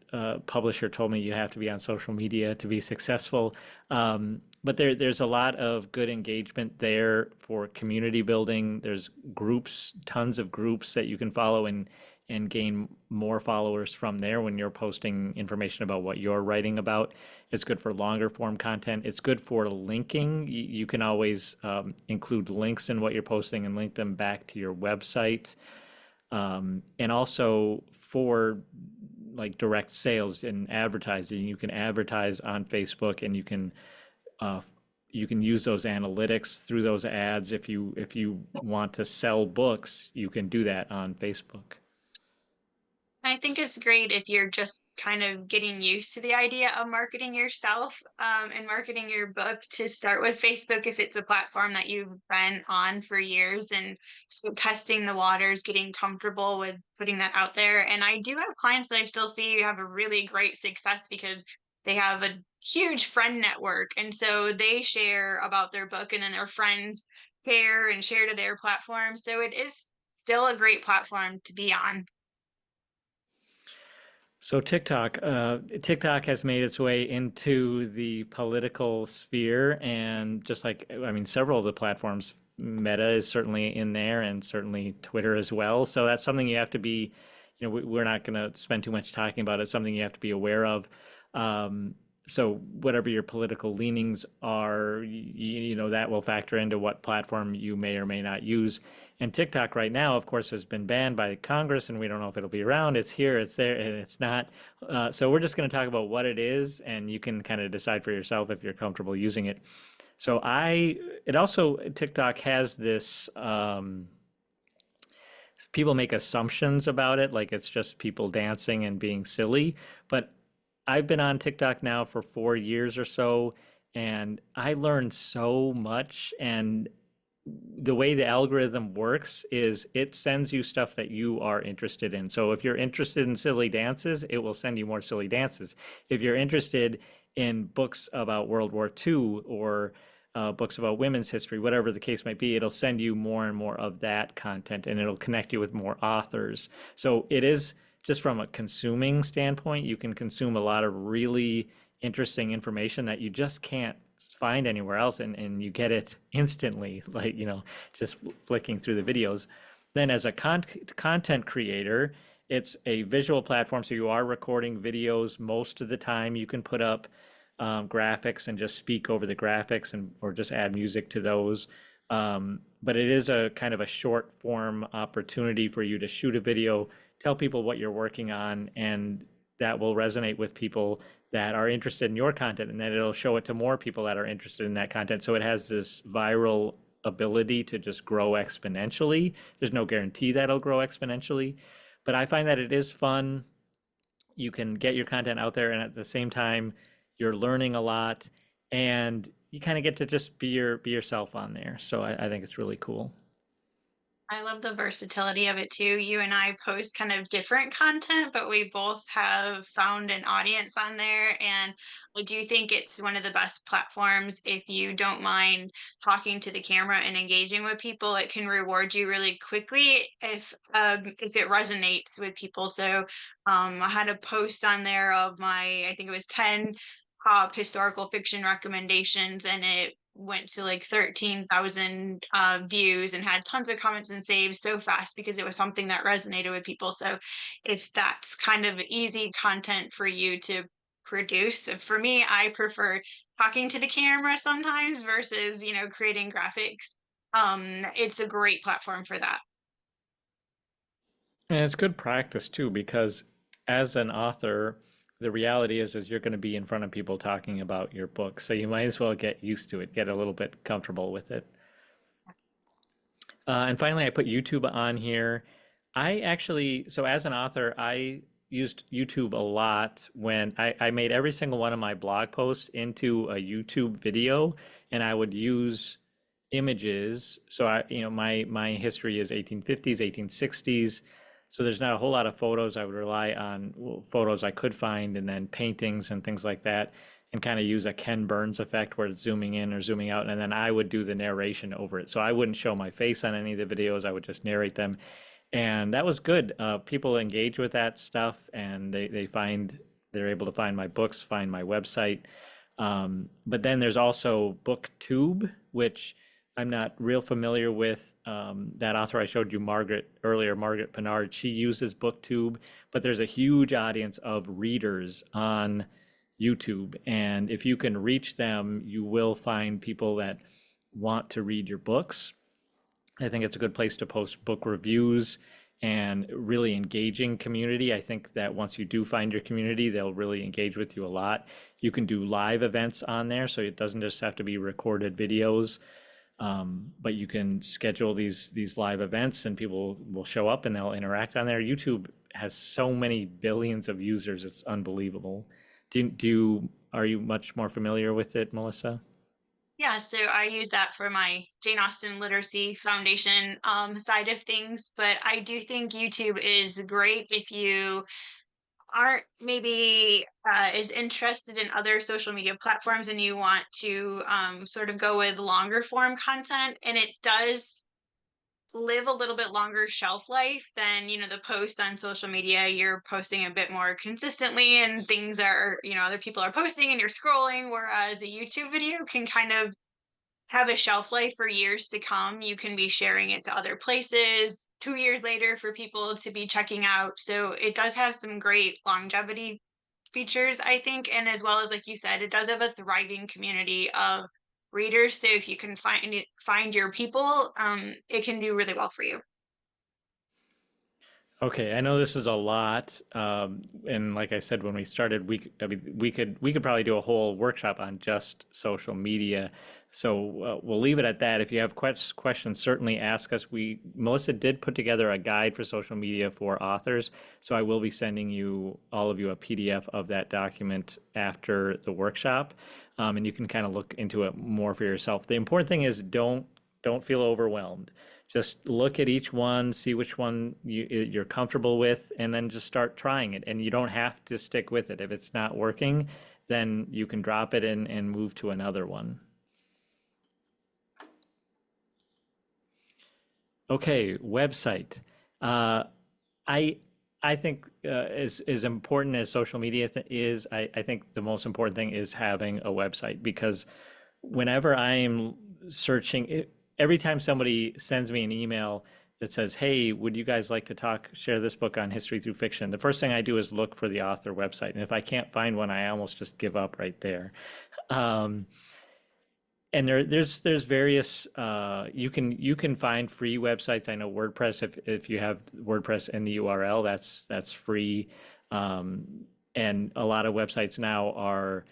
publisher told me you have to be on social media to be successful. But there's a lot of good engagement there for community building. There's groups, tons of groups that you can follow and gain more followers from there when you're posting information about what you're writing about. It's good for longer form content. It's good for linking. You can always include links in what you're posting and link them back to your website. And also for like direct sales and advertising, you can advertise on Facebook and uh, you can use those analytics through those ads. If you want to sell books, you can do that on Facebook. I think it's great if you're just kind of getting used to the idea of marketing yourself and marketing your book to start with Facebook if it's a platform that you've been on for years. And so testing the waters, getting comfortable with putting that out there. And I do have clients that I still see have a really great success because they have a huge friend network. And so they share about their book and then their friends share and share to their platform. So it is still a great platform to be on. So TikTok has made its way into the political sphere, and just like I mean, several of the platforms, Meta is certainly in there, and certainly Twitter as well. So that's something you have to be, we're not going to spend too much talking about it. It's something you have to be aware of. So whatever your political leanings are, that will factor into what platform you may or may not use. And TikTok right now, of course, has been banned by Congress, and we don't know if it'll be around. It's here, it's there, and it's not. So we're just going to talk about what it is, and you can kind of decide for yourself if you're comfortable using it. So it also, TikTok has this, people make assumptions about it, like it's just people dancing and being silly. But I've been on TikTok now for 4 years or so, and I learned so much. And the way the algorithm works is it sends you stuff that you are interested in. So if you're interested in silly dances, it will send you more silly dances. If you're interested in books about World War II or books about women's history, whatever the case might be, it'll send you more and more of that content and it'll connect you with more authors. So it is just from a consuming standpoint, you can consume a lot of really interesting information that you just can't find anywhere else, and you get it instantly, like, just flicking through the videos. Then as a content creator, it's a visual platform, so you are recording videos most of the time. You can put up graphics and just speak over the graphics and or just add music to those. But it is a kind of a short form opportunity for you to shoot a video, tell people what you're working on, and that will resonate with people that are interested in your content, and then it'll show it to more people that are interested in that content. So it has this viral ability to just grow exponentially. There's no guarantee that it'll grow exponentially, but I find that it is fun. You can get your content out there, and at the same time, you're learning a lot, and you kind of get to just be yourself on there. So I think it's really cool. I love the versatility of it too. You and I post kind of different content, but we both have found an audience on there. And I do think it's one of the best platforms if you don't mind talking to the camera and engaging with people. It can reward you really quickly if it resonates with people. So I had a post on there of my, I think it was 10 top historical fiction recommendations, and it went to like 13,000 views and had tons of comments and saves so fast because it was something that resonated with people. So if that's kind of easy content for you to produce, for me, I prefer talking to the camera sometimes versus, creating graphics. It's a great platform for that. And it's good practice too, because as an author, the reality is you're going to be in front of people talking about your book. So you might as well get used to it, get a little bit comfortable with it. And finally, I put YouTube on here. I actually, so as an author, I used YouTube a lot when I made every single one of my blog posts into a YouTube video, and I would use images. So my history is 1850s, 1860s. So there's not a whole lot of photos. I would rely on photos I could find and then paintings and things like that, and kind of use a Ken Burns effect where it's zooming in or zooming out, and then I would do the narration over it. So I wouldn't show my face on any of the videos. I would just narrate them, and that was good. People engage with that stuff, and they're able to find my books, find my website. But then there's also BookTube, which I'm not real familiar with. That author I showed you, Margaret earlier, Margaret Pinard, she uses BookTube, but there's a huge audience of readers on YouTube. And if you can reach them, you will find people that want to read your books. I think it's a good place to post book reviews and really engaging community. I think that once you do find your community, they'll really engage with you a lot. You can do live events on there, so it doesn't just have to be recorded videos, but you can schedule these live events, and people will show up and they'll interact on there. YouTube has so many billions of users; it's unbelievable. Are you much more familiar with it, Melissa? Yeah, so I use that for my Jane Austen Literacy Foundation side of things, but I do think YouTube is great if you aren't maybe as interested in other social media platforms and you want to sort of go with longer form content, and it does live a little bit longer shelf life than the posts on social media. You're posting a bit more consistently and things are other people are posting and you're scrolling, whereas a YouTube video can kind of have a shelf life for years to come. You can be sharing it to other places 2 years later for people to be checking out. So it does have some great longevity features, I think. And as well as, like you said, it does have a thriving community of readers. So if you can find your people, it can do really well for you. Okay, I know this is a lot, and like I said when we started, I mean, we could probably do a whole workshop on just social media. So we'll leave it at that. If you have questions, certainly ask us. Melissa did put together a guide for social media for authors, so I will be sending all of you a PDF of that document after the workshop, and you can kind of look into it more for yourself. The important thing is don't don't feel overwhelmed. Just look at each one, see which one you're comfortable with, and then just start trying it. And you don't have to stick with it. If it's not working, then you can drop it and move to another one. Okay, website. Uh, I I think as important as social media is, I think the most important thing is having a website because whenever I'm searching, every time somebody sends me an email that says, "Hey, would you guys like to share this book on history through fiction?" The first thing I do is look for the author website, and if I can't find one, I almost just give up right there. Um, and there's various you can find free websites. I know WordPress, if you have WordPress in the URL, that's free. And a lot of websites now are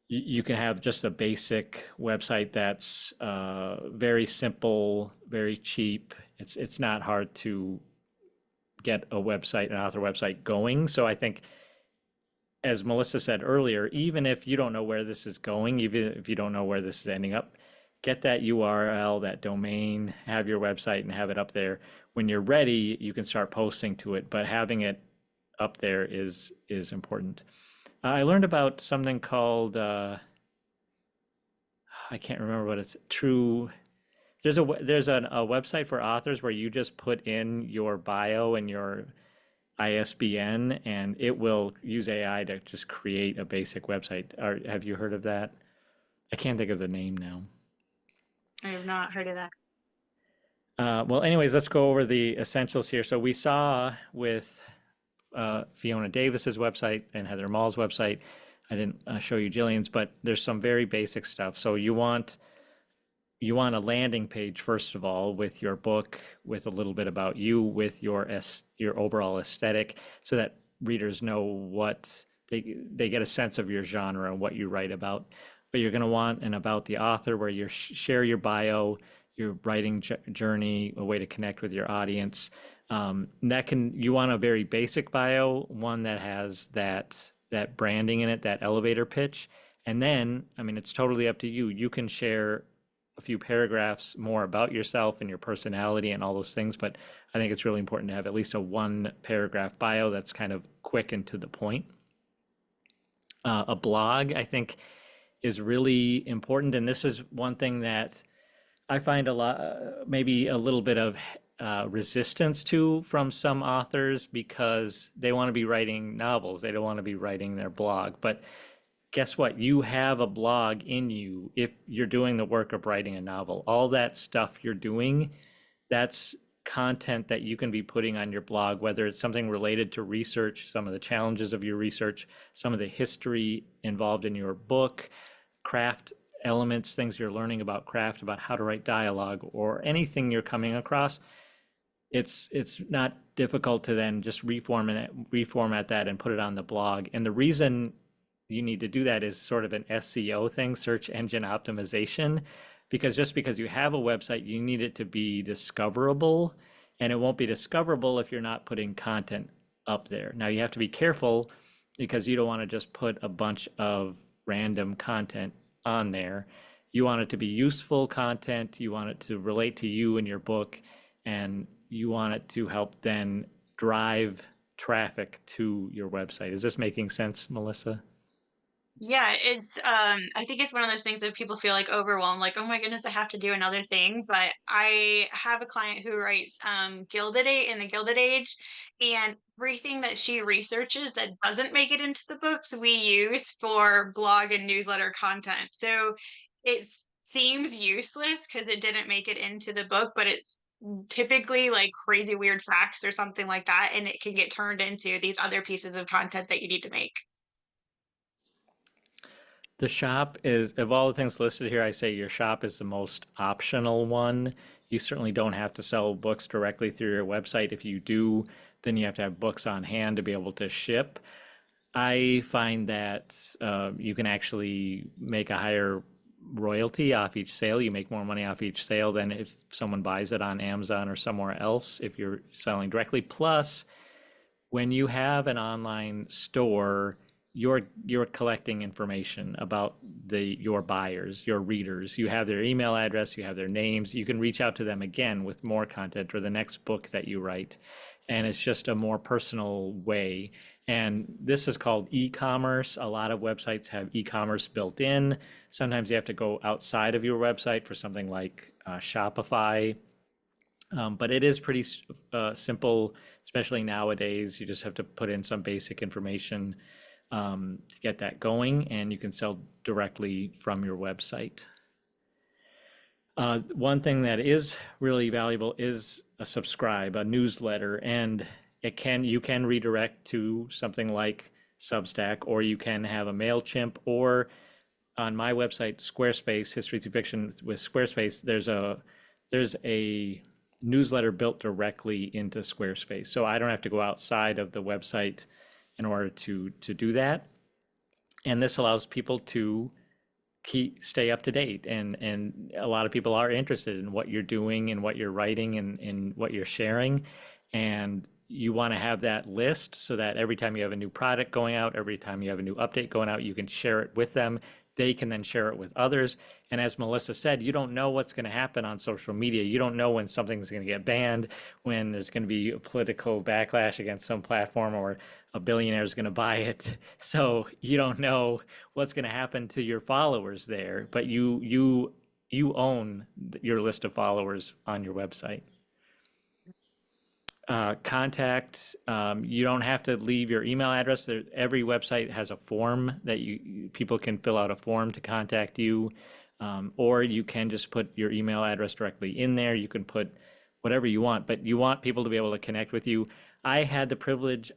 you can have just a basic website that's very simple, very cheap. It's not hard to get a website, an author website going. So I think, as Melissa said earlier, even if you don't know where this is going, even if you don't know where this is ending up, get that URL, that domain, have your website and have it up there. When you're ready, you can start posting to it, but having it up there is important. I learned about something called I can't remember what it's true. There's a website for authors where you just put in your bio and your ISBN, and it will use AI to just create a basic website. Have you heard of that? I can't think of the name now. I have not heard of that. Well, anyways, let's go over the essentials here. So we saw with Fiona Davis's website and Heather Mall's website. I didn't show you Jillian's, but there's some very basic stuff. So you want a landing page first of all with your book, with a little bit about you, with your overall aesthetic, so that readers know what they get a sense of your genre and what you write about. But you're going to want an about the author where you share your bio, your writing journey, a way to connect with your audience. You want a very basic bio, one that has that branding in it, that elevator pitch. And then, I mean, it's totally up to you. You can share a few paragraphs more about yourself and your personality and all those things, but I think it's really important to have at least a one paragraph bio that's kind of quick and to the point. A blog, I think, is really important, and this is one thing that I find a lot, maybe a little bit of resistance to from some authors because they want to be writing novels. They don't want to be writing their blog. But guess what? You have a blog in you if you're doing the work of writing a novel. All that stuff you're doing, that's content that you can be putting on your blog, whether it's something related to research, some of the challenges of your research, some of the history involved in your book, craft elements, things you're learning about craft, about how to write dialogue, or anything you're coming across. It's not difficult to then just reformat that and put it on the blog. And the reason you need to do that is sort of an SEO thing, search engine optimization, because just because you have a website, you need it to be discoverable, and it won't be discoverable if you're not putting content up there. Now you have to be careful because you don't want to just put a bunch of random content on there. You want it to be useful content, you want it to relate to you and your book, and you want it to help then drive traffic to your website. Is this making sense, Melissa? Yeah, I think it's one of those things that people feel like overwhelmed, like, oh my goodness, I have to do another thing. But I have a client who writes Gilded Age in the Gilded Age, and everything that she researches that doesn't make it into the books we use for blog and newsletter content. So it seems useless because it didn't make it into the book, but it's typically like crazy weird facts or something like that, and it can get turned into these other pieces of content that you need to make. The shop is, of all the things listed here, I say your shop is the most optional one. You certainly don't have to sell books directly through your website. If you do, then you have to have books on hand to be able to ship. I find that you can actually make a higher royalty off each sale. You make more money off each sale than if someone buys it on Amazon or somewhere else if you're selling directly. Plus, when you have an online store, you're collecting information about your buyers, your readers. You have their email address, you have their names. You can reach out to them again with more content or the next book that you write. And it's just a more personal way. And this is called e-commerce. A lot of websites have e-commerce built in. Sometimes you have to go outside of your website for something like Shopify. But it is pretty simple, especially nowadays. You just have to put in some basic information to get that going, and you can sell directly from your website. One thing that is really valuable is a subscribe, a newsletter, and you can redirect to something like Substack, or you can have a MailChimp, or on my website, Squarespace, History Through Fiction with Squarespace, there's a newsletter built directly into Squarespace. So I don't have to go outside of the website in order to do that. And this allows people to stay up to date. And a lot of people are interested in what you're doing and what you're writing and what you're sharing. And you want to have that list so that every time you have a new product going out, every time you have a new update going out, you can share it with them. They can then share it with others. And as Melissa said, you don't know what's going to happen on social media. You don't know when something's going to get banned, when there's going to be a political backlash against some platform, or a billionaire is going to buy it. So you don't know what's going to happen to your followers there, but you own your list of followers on your website. Contact. You don't have to leave your email address. Every website has a form that people can fill out a form to contact you, or you can just put your email address directly in there. You can put whatever you want, but you want people to be able to connect with you. I had the privilege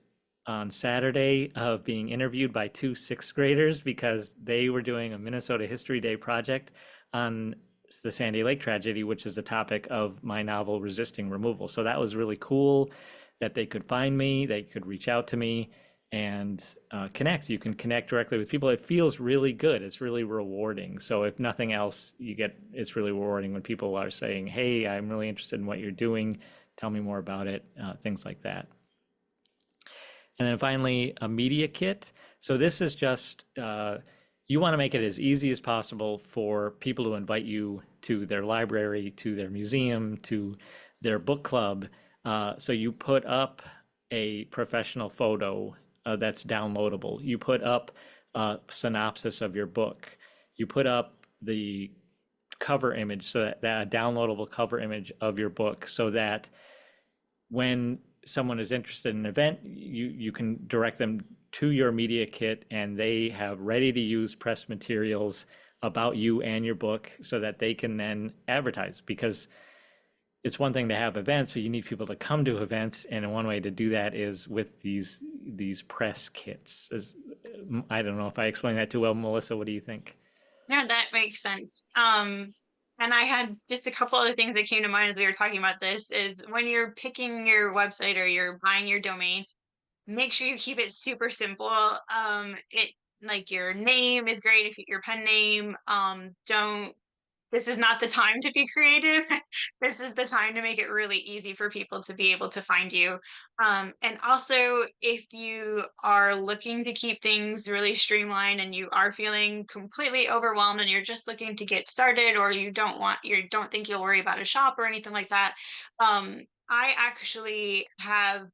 on Saturday of being interviewed by two sixth graders because they were doing a Minnesota History Day project on the Sandy Lake tragedy, which is the topic of my novel, Resisting Removal. So that was really cool that they could find me, they could reach out to me and connect. You can connect directly with people. It feels really good. It's really rewarding. So if nothing else, it's really rewarding when people are saying, hey, I'm really interested in what you're doing. Tell me more about it, things like that. And then finally, a media kit. So this is just, you want to make it as easy as possible for people to invite you to their library, to their museum, to their book club. So you put up a professional photo that's downloadable. You put up a synopsis of your book. You put up the cover image, so that a downloadable cover image of your book, so that when someone is interested in an event, you can direct them to your media kit, and they have ready to use press materials about you and your book so that they can then advertise. Because it's one thing to have events, so you need people to come to events, and one way to do that is with these press kits. I don't know if I explained that too well, Melissa. What do you think? Yeah, that makes sense. And I had just a couple other things that came to mind as we were talking about this is when you're picking your website or you're buying your domain, make sure you keep it super simple. It like your name is great if your pen name. Don't This is not the time to be creative. This is the time to make it really easy for people to be able to find you. And also, if you are looking to keep things really streamlined and you are feeling completely overwhelmed and you're just looking to get started, or you don't think you'll worry about a shop or anything like that, I actually have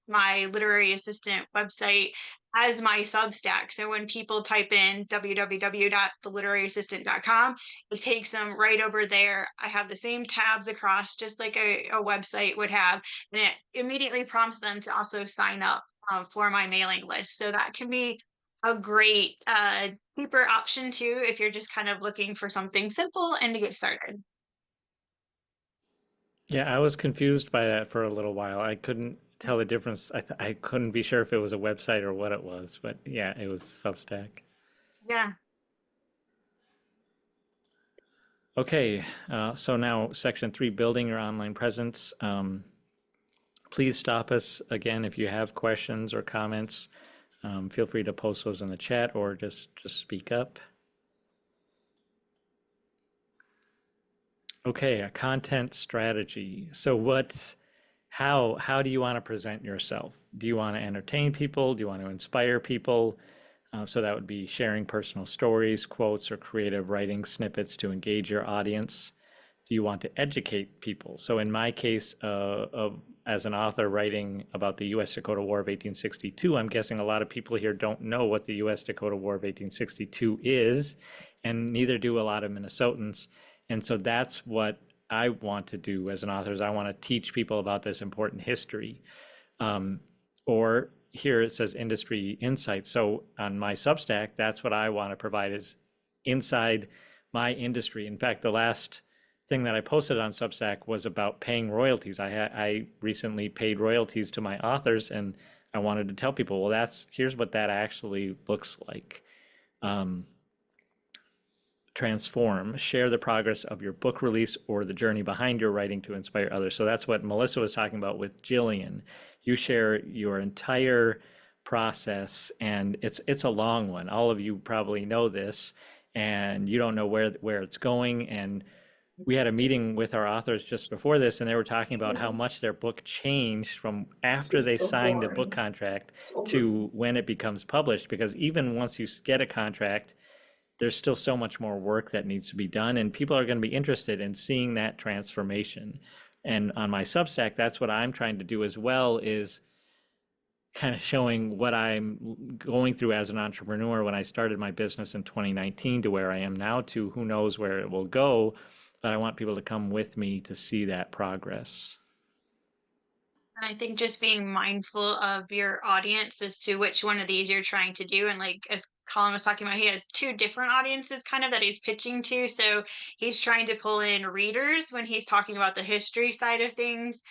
my literary assistant website as my Substack. So when people type in www.theliteraryassistant.com, it takes them right over there. I have the same tabs across, just like a website would have, and it immediately prompts them to also sign up for my mailing list. So that can be a great cheaper option too if you're just kind of looking for something simple and to get started. Yeah, I was confused by that for a little while. I couldn't tell the difference. I couldn't be sure if it was a website or what it was, but yeah, it was Substack. Yeah. Okay, so now section 3, building your online presence. Please stop us again if you have questions or comments. Feel free to post those in the chat or just speak up. Okay, a content strategy. So how do you want to present yourself? Do you want to entertain people? Do you want to inspire people? So that would be sharing personal stories, quotes, or creative writing snippets to engage your audience. Do you want to educate people? So in my case, as an author writing about the U.S. Dakota War of 1862, I'm guessing a lot of people here don't know what the U.S. Dakota War of 1862 is, and neither do a lot of Minnesotans. And so that's what I want to do as an author is I want to teach people about this important history. Or here it says industry insights. So on my Substack, that's what I want to provide is inside my industry. In fact, the last thing that I posted on Substack was about paying royalties. I recently paid royalties to my authors, and I wanted to tell people, well, here's what that actually looks like. Transform, share the progress of your book release or the journey behind your writing to inspire others. So that's what Melissa was talking about with Jillian. You share your entire process, and it's a long one. All of you probably know this, and you don't know where it's going. And we had a meeting with our authors just before this, and they were talking about how much their book changed from after they signed a book contract to when it becomes published. Because even once you get a contract, there's still so much more work that needs to be done, and people are going to be interested in seeing that transformation. And on my Substack, that's what I'm trying to do as well, is kind of showing what I'm going through as an entrepreneur when I started my business in 2019 to where I am now, to who knows where it will go. But I want people to come with me to see that progress. And I think just being mindful of your audience as to which one of these you're trying to do. And like as Colin was talking about, he has two different audiences kind of that he's pitching to. So he's trying to pull in readers when he's talking about the history side of things,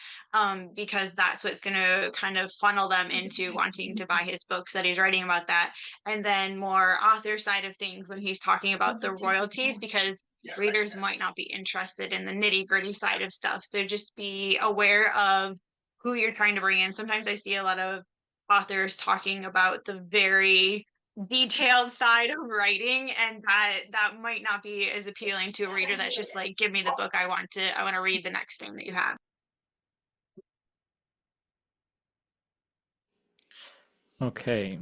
because that's what's going to kind of funnel them into wanting to buy his books that he's writing about that. And then more author side of things when he's talking about the royalties, because readers might not be interested in the nitty gritty side of stuff. So just be aware of who you're trying to bring in. Sometimes I see a lot of authors talking about the very detailed side of writing, and that might not be as appealing to a reader that's just like, give me the book, I want to read the next thing that you have. Okay,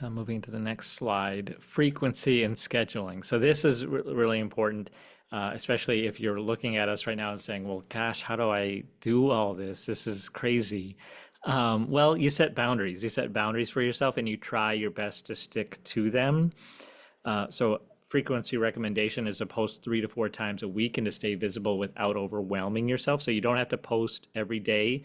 moving to the next slide, frequency and scheduling. So this is really important, especially if you're looking at us right now and saying, well, gosh, how do I do all this? This is crazy. Well, you set boundaries. You set boundaries for yourself and you try your best to stick to them. So frequency recommendation is to post 3 to 4 times a week and to stay visible without overwhelming yourself. So you don't have to post every day.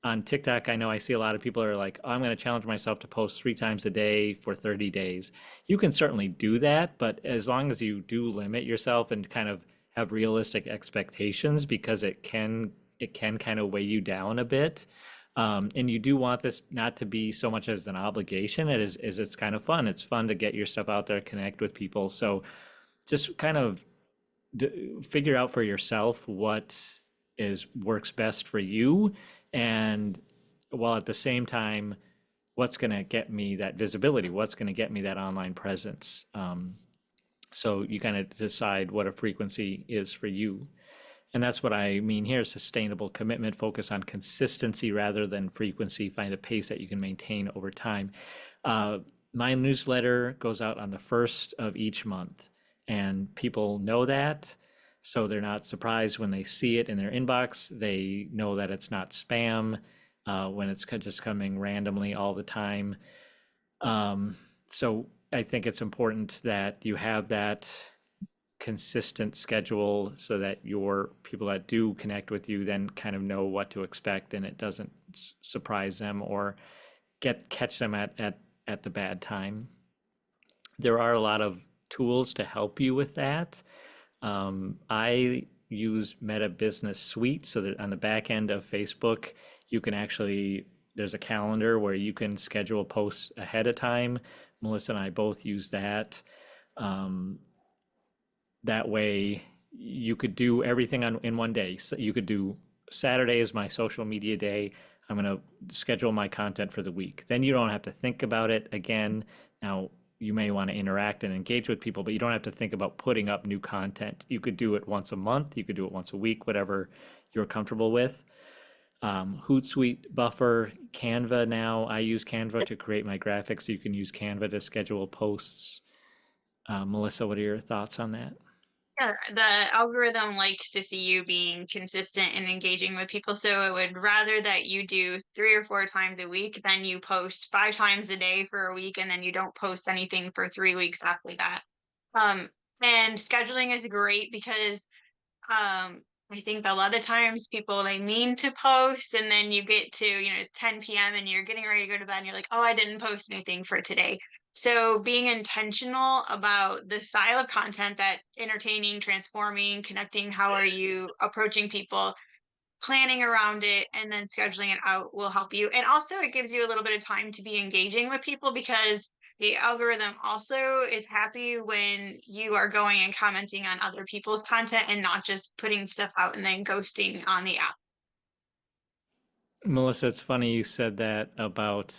On TikTok, I know I see a lot of people are like, oh, I'm going to challenge myself to post 3 times a day for 30 days. You can certainly do that, but as long as you do limit yourself and kind of have realistic expectations, because it can kind of weigh you down a bit. And you do want this not to be so much as an obligation. It's kind of fun. It's fun to get your stuff out there, connect with people. So just kind of figure out for yourself what is works best for you, and while at the same time, what's going to get me that visibility, what's going to get me that online presence. So you kind of decide what a frequency is for you. And that's what I mean here: sustainable commitment, focus on consistency rather than frequency, find a pace that you can maintain over time. Uh, my newsletter goes out on the first of each month, and people know that. So they're not surprised when they see it in their inbox. They know that it's not spam when it's just coming randomly all the time. So I think it's important that you have that consistent schedule so that your people that do connect with you then kind of know what to expect, and it doesn't surprise them or catch them at the bad time. There are a lot of tools to help you with that. I use Meta Business Suite so that on the back end of Facebook, you can actually, there's a calendar where you can schedule posts ahead of time. Melissa and I both use that. That way, you could do everything in one day. So you could do Saturday is my social media day. I'm going to schedule my content for the week. Then you don't have to think about it again. Now, you may want to interact and engage with people, but you don't have to think about putting up new content. You could do it once a month, you could do it once a week, whatever you're comfortable with. Hootsuite, Buffer, Canva now. I use Canva to create my graphics. You can use Canva to schedule posts. Melissa, what are your thoughts on that? Yeah, the algorithm likes to see you being consistent and engaging with people, so it would rather that you do 3 or 4 times a week than you post 5 times a day for a week and then you don't post anything for 3 weeks after that. Um, and scheduling is great because I think a lot of times people they mean to post and then you get to, it's 10 p.m. and you're getting ready to go to bed and you're like, "Oh, I didn't post anything for today." So being intentional about the style of content that entertaining, transforming, connecting, how are you approaching people, planning around it and then scheduling it out will help you. And also it gives you a little bit of time to be engaging with people because the algorithm also is happy when you are going and commenting on other people's content and not just putting stuff out and then ghosting on the app. Melissa, it's funny you said that about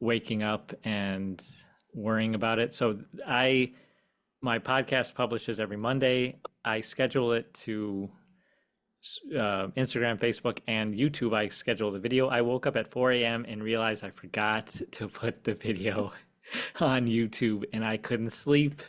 waking up and worrying about it. So my podcast publishes every Monday. I schedule it to Instagram, Facebook, and YouTube. I schedule the video. I woke up at 4 a.m. and realized I forgot to put the video on YouTube, and I couldn't sleep.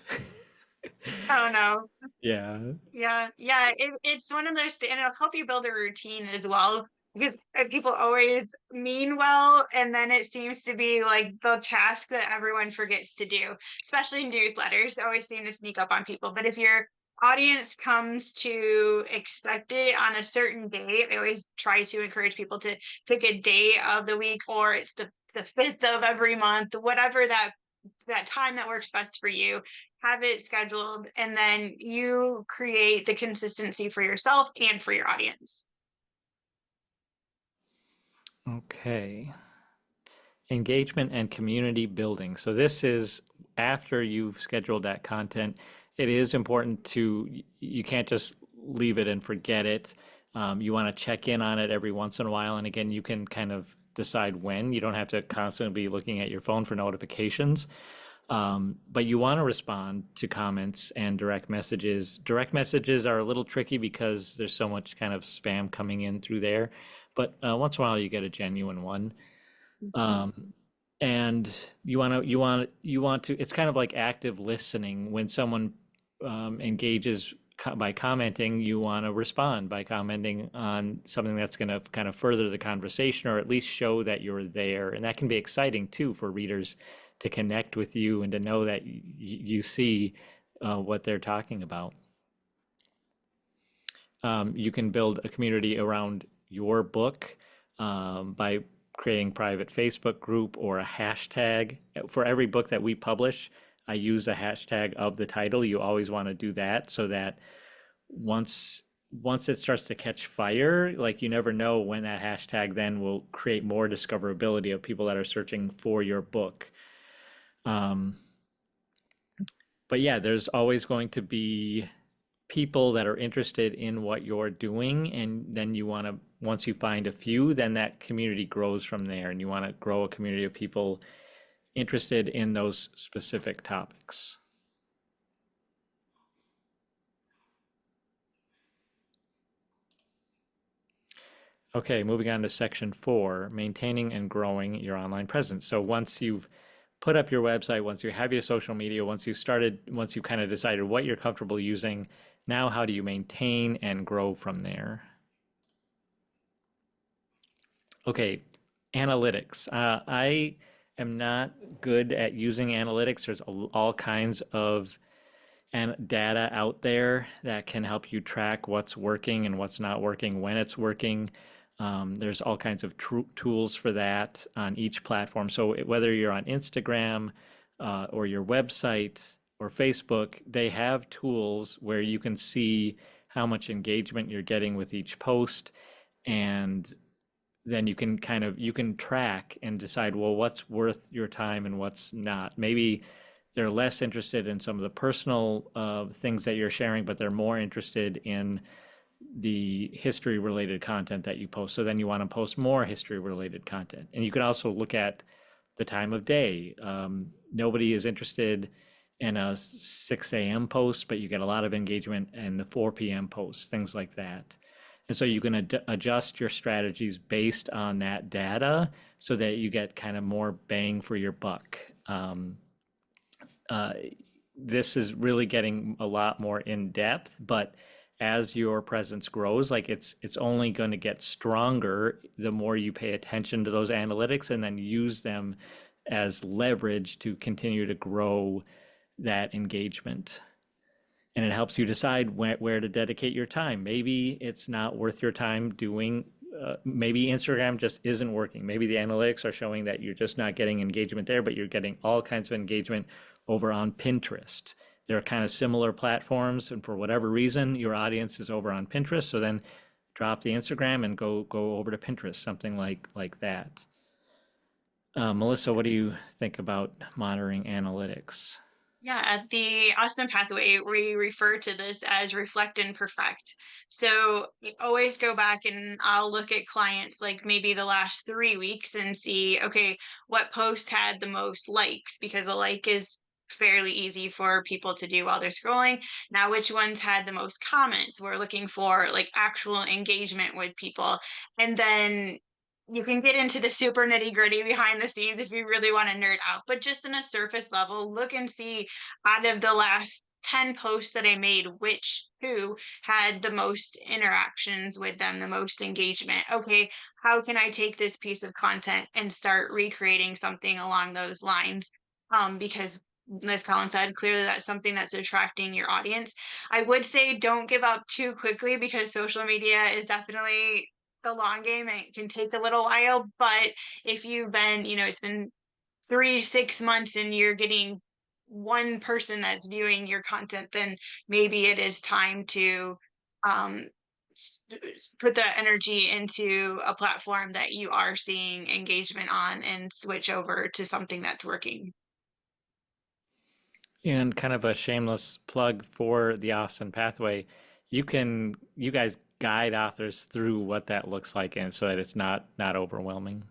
Oh no. Yeah. Yeah, yeah, it's one of those and it'll help you build a routine as well because people always mean well, and then it seems to be like the task that everyone forgets to do, especially newsletters always seem to sneak up on people. But if your audience comes to expect it on a certain day, I always try to encourage people to pick a day of the week or it's the 5th of every month, whatever that time that works best for you, have it scheduled, and then you create the consistency for yourself and for your audience. Okay. Engagement and community building. So this is after you've scheduled that content. It is important you can't just leave it and forget it. You want to check in on it every once in a while. And again, you can kind of decide when. You don't have to constantly be looking at your phone for notifications. But you want to respond to comments and direct messages. Direct messages are a little tricky because there's so much kind of spam coming in through there. But once in a while, you get a genuine one. Mhm. Um, and you want to, it's kind of like active listening. When someone engages by commenting, you want to respond by commenting on something that's going to kind of further the conversation or at least show that you're there. And that can be exciting too for readers to connect with you and to know that you see what they're talking about. You can build a community around your book by creating private Facebook group or a hashtag. For every book that we publish, I use a hashtag of the title. You always want to do that so that once once it starts to catch fire, like you never know when that hashtag then will create more discoverability of people that are searching for your book. Um, but yeah, there's always going to be people that are interested in what you're doing, and then you want to once you find a few, then that community grows from there, and you want to grow a community of people interested in those specific topics. Okay, moving on to section 4, maintaining and growing your online presence. So once you've put up your website, once you have your social media, once you kind of decided what you're comfortable using, now how do you maintain and grow from there? Okay, analytics. I am not good at using analytics. There's all kinds of data out there that can help you track what's working and what's not working when it's working. There's all kinds of tools for that on each platform. So whether you're on Instagram or your website or Facebook, they have tools where you can see how much engagement you're getting with each post, and then you can track and decide, well, what's worth your time and what's not. Maybe they're less interested in some of the personal things that you're sharing, but they're more interested in the history related content that you post. So then you want to post more history related content. And you can also look at the time of day. Nobody is interested in a 6 a.m. post, but you get a lot of engagement in the 4 p.m. posts, things like that. And so you can adjust your strategies based on that data so that you get kind of more bang for your buck. Uh, this is really getting a lot more in depth, but as your presence grows, like it's only going to get stronger the more you pay attention to those analytics and then use them as leverage to continue to grow that engagement. And it helps you decide where to dedicate your time. Maybe it's not worth your time doing, maybe Instagram just isn't working. Maybe the analytics are showing that you're just not getting engagement there, but you're getting all kinds of engagement over on Pinterest. They're kind of similar platforms, and for whatever reason, your audience is over on Pinterest. So then drop the Instagram and go over to Pinterest, something like that. Melissa, what do you think about monitoring analytics? Yeah, at the Austin Pathway, we refer to this as reflect and perfect. So you always go back and I'll look at clients like maybe the last 3 weeks and see, okay, what post had the most likes? Because a like is fairly easy for people to do while they're scrolling. Now, which ones had the most comments? We're looking for like actual engagement with people. And then you can get into the super nitty gritty behind the scenes if you really want to nerd out, but just in a surface level, look and see out of the last 10 posts that I made, which who had the most interactions with them, the most engagement. Okay, how can I take this piece of content and start recreating something along those lines? Because as Colin said, clearly that's something that's attracting your audience. I would say don't give up too quickly because social media is definitely the long game and it can take a little while. But if you've been, it's been 3 to 6 months and you're getting one person that's viewing your content, then maybe it is time to um, put the energy into a platform that you are seeing engagement on and switch over to something that's working. And kind of a shameless plug for the Austin Pathway, you guys guide authors through what that looks like and so that it's not overwhelming.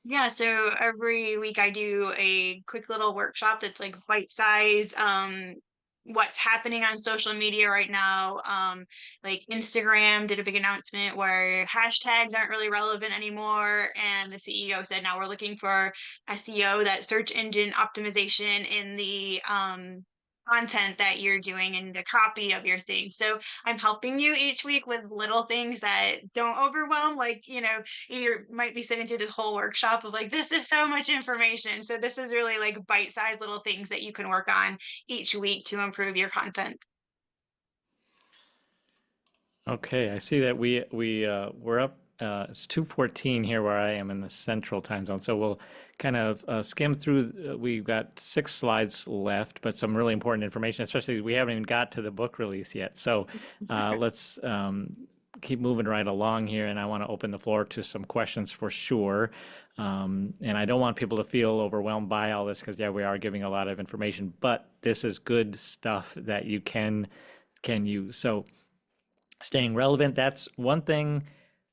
Yeah, so every week I do a quick little workshop that's like bite size. What's happening on social media right now. Like Instagram did a big announcement where hashtags aren't really relevant anymore. And the CEO said now we're looking for SEO, that search engine optimization in the content that you're doing and the copy of your thing. So I'm helping you each week with little things that don't overwhelm. Like, you might be sitting through this whole workshop of like, this is so much information. So this is really like bite-sized little things that you can work on each week to improve your content. Okay, I see that we're up. It's 2:14 here where I am in the central time zone. So we'll kind of skim through. We've got 6 slides left, but some really important information, especially we haven't even got to the book release yet. So let's keep moving right along here, and I want to open the floor to some questions for sure. And I don't want people to feel overwhelmed by all this because yeah, we are giving a lot of information, but this is good stuff that you can use. So staying relevant, that's one thing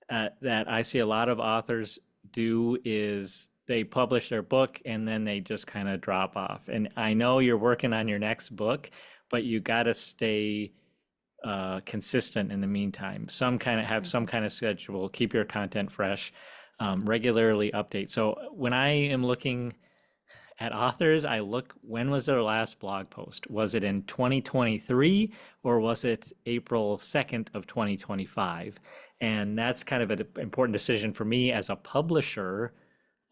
that I see a lot of authors do is they publish their book and then they just kind of drop off. And I know you're working on your next book, but you got to stay consistent in the meantime. Some kind of have some kind of schedule, keep your content fresh, regularly update. So when I am looking at authors, I look, when was their last blog post? Was it in 2023 or was it April 2nd of 2025? And that's kind of an important decision for me as a publisher.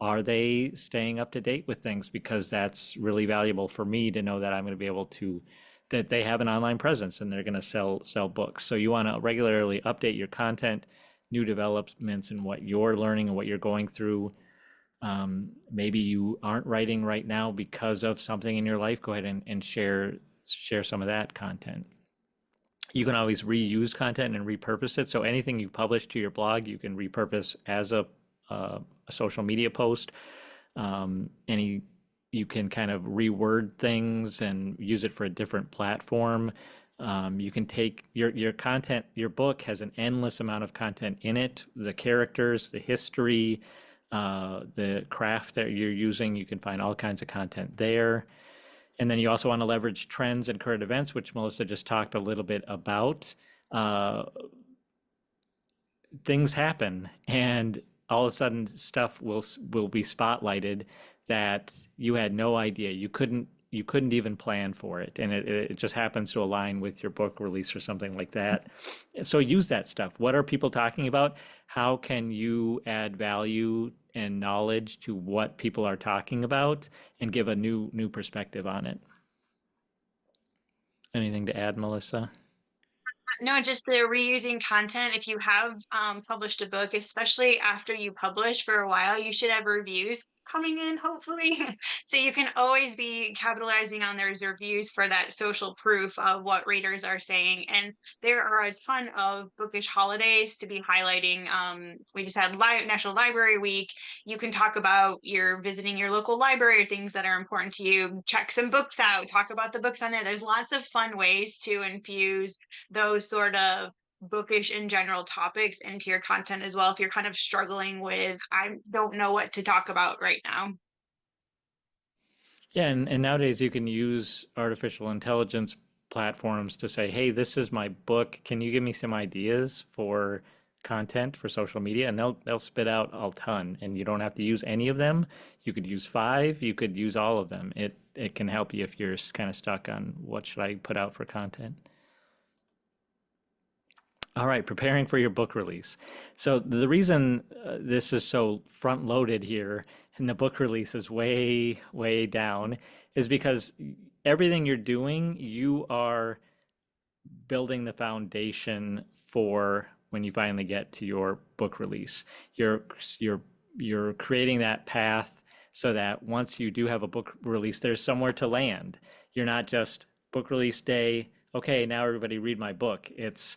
Are they staying up to date with things? Because that's really valuable for me to know that I'm going to be able to, that they have an online presence and they're going to sell books. So you want to regularly update your content, new developments and what you're learning and what you're going through. Maybe you aren't writing right now because of something in your life. Go ahead and share some of that content. You can always reuse content and repurpose it. So anything you publish to your blog, you can repurpose as a social media post. Any You can kind of reword things and use it for a different platform. You can take your content. Your book has an endless amount of content in it. The characters, the history, the craft that you're using. You can find all kinds of content there. And then you also want to leverage trends and current events, which Melissa just talked a little bit about. Uh, things happen, and all of a sudden stuff will be spotlighted that you had no idea. You couldn't even plan for it, and it just happens to align with your book release or something like that. So use that stuff. What are people talking about? How can you add value and knowledge to what people are talking about and give a new perspective on it? Anything to add, Melissa? No, just the reusing content. If you have published a book, especially after you publish for a while, you should have reviews coming in, hopefully. So you can always be capitalizing on those reviews for that social proof of what readers are saying. And there are a ton of bookish holidays to be highlighting. We just had National Library Week. You can talk about your visiting your local library or things that are important to you. Check some books out, talk about the books on there. There's lots of fun ways to infuse those sort of bookish in general topics into your content as well if you're kind of struggling with I don't know what to talk about right now. Yeah, and nowadays you can use artificial intelligence platforms to say, hey, this is my book. Can you give me some ideas for content for social media? And they'll spit out a ton, and you don't have to use any of them. You could use five, you could use all of them. It can help you if you're kind of stuck on what should I put out for content. All right, preparing for your book release. So the reason this is so front loaded here and the book release is way, way down is because everything you're doing, you are building the foundation for when you finally get to your book release. You're you're you're creating that path so that once you do have a book release, there's somewhere to land. You're not just book release day, okay, now everybody read my book. It's